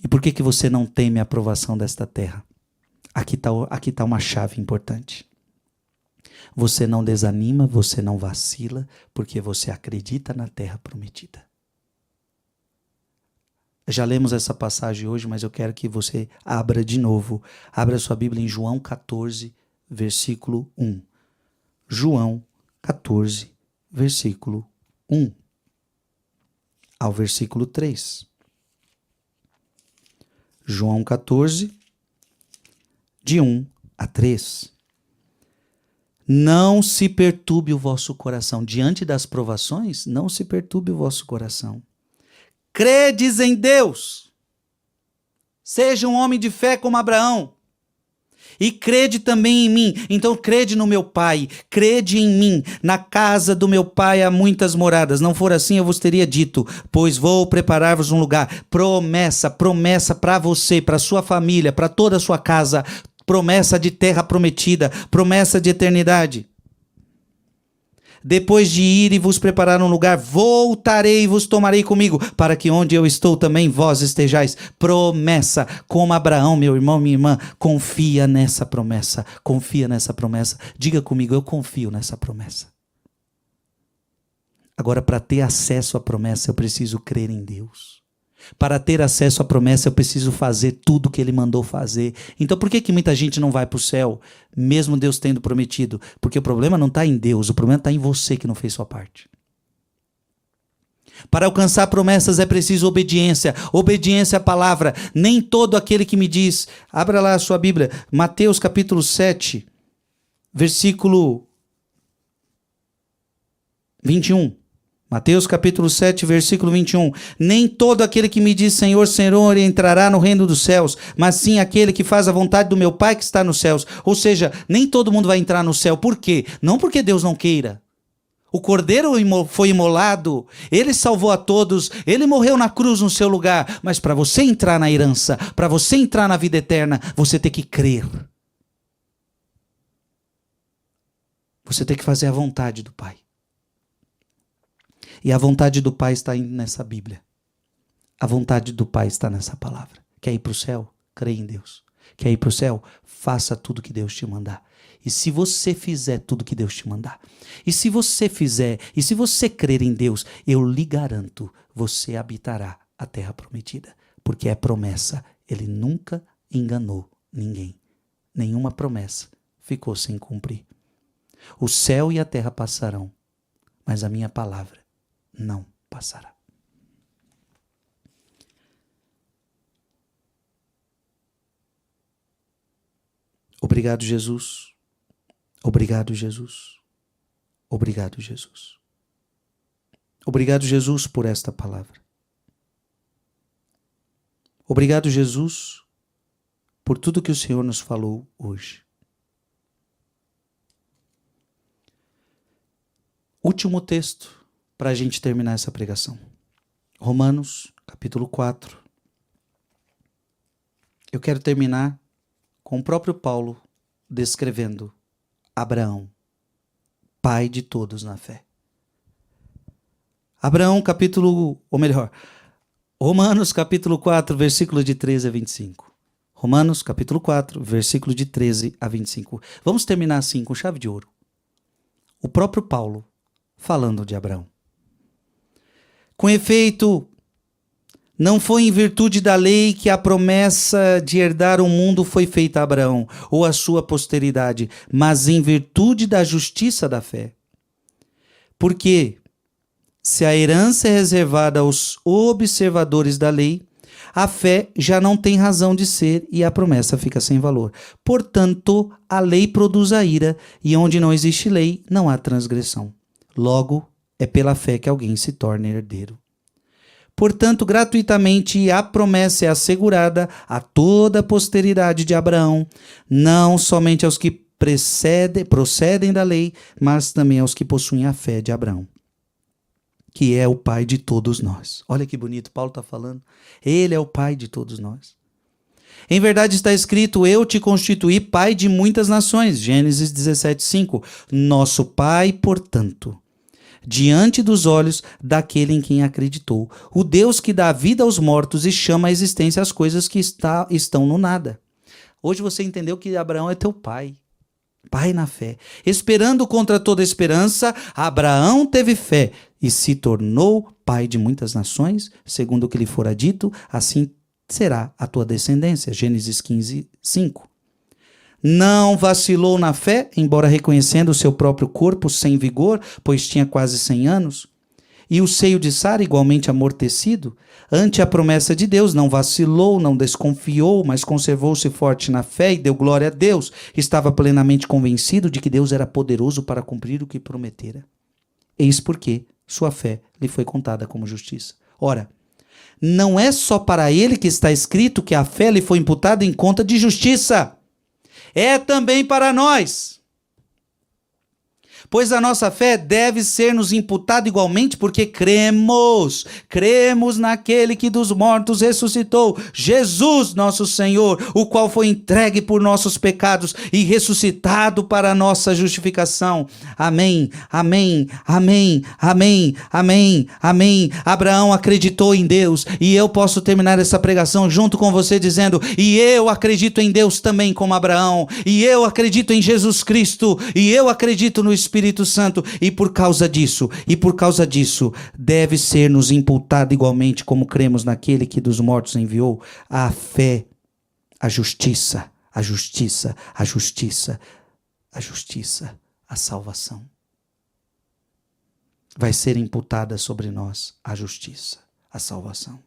E por que você não teme a aprovação desta terra? Aqui tá uma chave importante. Você não desanima, você não vacila, porque você acredita na terra prometida. Já lemos essa passagem hoje, mas eu quero que você abra de novo. Abra sua Bíblia em João 14, versículo 1. João 14, versículo 1 ao versículo 3. João 14, de 1 a 3. Não se perturbe o vosso coração. Diante das provações, não se perturbe o vosso coração. Credes em Deus. Seja um homem de fé como Abraão. E crede também em mim. Então crede no meu Pai, crede em mim. Na casa do meu Pai há muitas moradas. Não for assim, eu vos teria dito, pois vou preparar-vos um lugar. Promessa, promessa para você, para sua família, para toda a sua casa. Promessa de terra prometida, promessa de eternidade. Depois de ir e vos preparar um lugar, voltarei e vos tomarei comigo, para que onde eu estou também vós estejais. Promessa, como Abraão, meu irmão, minha irmã, confia nessa promessa. Confia nessa promessa. Diga comigo, eu confio nessa promessa. Agora, para ter acesso à promessa, eu preciso crer em Deus. Para ter acesso à promessa, eu preciso fazer tudo o que Ele mandou fazer. Então, por que muita gente não vai para o céu, mesmo Deus tendo prometido? Porque o problema não está em Deus, o problema está em você que não fez sua parte. Para alcançar promessas é preciso obediência. Obediência à palavra. Nem todo aquele que me diz... Abra lá a sua Bíblia. Mateus capítulo 7, versículo 21. Mateus capítulo 7, versículo 21. Nem todo aquele que me diz Senhor, Senhor entrará no reino dos céus, mas sim aquele que faz a vontade do meu Pai que está nos céus. Ou seja, nem todo mundo vai entrar no céu. Por quê? Não porque Deus não queira. O Cordeiro foi imolado, Ele salvou a todos, Ele morreu na cruz no seu lugar. Mas para você entrar na herança, para você entrar na vida eterna, você tem que crer. Você tem que fazer a vontade do Pai. E a vontade do Pai está nessa Bíblia. A vontade do Pai está nessa palavra. Quer ir para o céu? Creia em Deus. Quer ir para o céu? Faça tudo que Deus te mandar. E se você fizer tudo que Deus te mandar, e se você crer em Deus, eu lhe garanto, você habitará a terra prometida. Porque é promessa. Ele nunca enganou ninguém. Nenhuma promessa ficou sem cumprir. O céu e a terra passarão, mas a minha palavra não passará. Obrigado, Jesus. Obrigado, Jesus. Obrigado, Jesus. Obrigado, Jesus, por esta palavra. Obrigado, Jesus, por tudo que o Senhor nos falou hoje. Último texto para a gente terminar essa pregação. Romanos, capítulo 4. Eu quero terminar com o próprio Paulo descrevendo Abraão, pai de todos na fé. Romanos, capítulo 4, versículo de 13 a 25. Romanos, capítulo 4, versículo de 13 a 25. Vamos terminar assim, com chave de ouro. O próprio Paulo falando de Abraão. Com efeito, não foi em virtude da lei que a promessa de herdar o mundo foi feita a Abraão ou a sua posteridade, mas em virtude da justiça da fé. Porque, se a herança é reservada aos observadores da lei, a fé já não tem razão de ser e a promessa fica sem valor. Portanto, a lei produz a ira, e onde não existe lei, não há transgressão. Logo, é pela fé que alguém se torna herdeiro. Portanto, gratuitamente a promessa é assegurada a toda a posteridade de Abraão, não somente aos que procedem da lei, mas também aos que possuem a fé de Abraão, que é o pai de todos nós. Olha que bonito, Paulo está falando. Ele é o pai de todos nós. Em verdade está escrito, eu te constituí pai de muitas nações. Gênesis 17:5. Nosso pai, portanto, diante dos olhos daquele em quem acreditou, o Deus que dá vida aos mortos e chama à existência as coisas que estão no nada. Hoje você entendeu que Abraão é teu pai. Pai na fé. Esperando contra toda esperança, Abraão teve fé e se tornou pai de muitas nações, segundo o que lhe fora dito, assim será a tua descendência. Gênesis 15:5. Não vacilou na fé, embora reconhecendo o seu próprio corpo sem vigor, pois tinha quase 100 anos, e o seio de Sara igualmente amortecido. Ante a promessa de Deus, não vacilou, não desconfiou, mas conservou-se forte na fé e deu glória a Deus. Estava plenamente convencido de que Deus era poderoso para cumprir o que prometera. Eis porque sua fé lhe foi contada como justiça. Ora, não é só para ele que está escrito que a fé lhe foi imputada em conta de justiça. é também para nós. Pois a nossa fé deve ser nos imputada igualmente, porque cremos naquele que dos mortos ressuscitou, Jesus nosso Senhor, o qual foi entregue por nossos pecados e ressuscitado para a nossa justificação. Amém, amém, amém, amém, amém, amém. Abraão acreditou em Deus, e eu posso terminar essa pregação junto com você dizendo, e eu acredito em Deus também como Abraão, e eu acredito em Jesus Cristo, e eu acredito no Espírito Santo, e por causa disso, deve ser nos imputado igualmente como cremos naquele que dos mortos enviou, a fé, a justiça, a salvação. Vai ser imputada sobre nós a justiça, a salvação.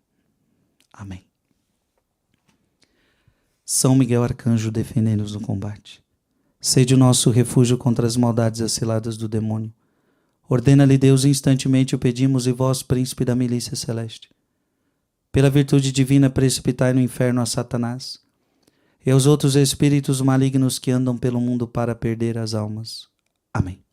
Amém. São Miguel Arcanjo, defendei-nos no combate. Sede o nosso refúgio contra as maldades aciladas do demônio. Ordena-lhe Deus, instantemente o pedimos, e vós, príncipe da milícia celeste, pela virtude divina, precipitai no inferno a Satanás e aos outros espíritos malignos que andam pelo mundo para perder as almas. Amém.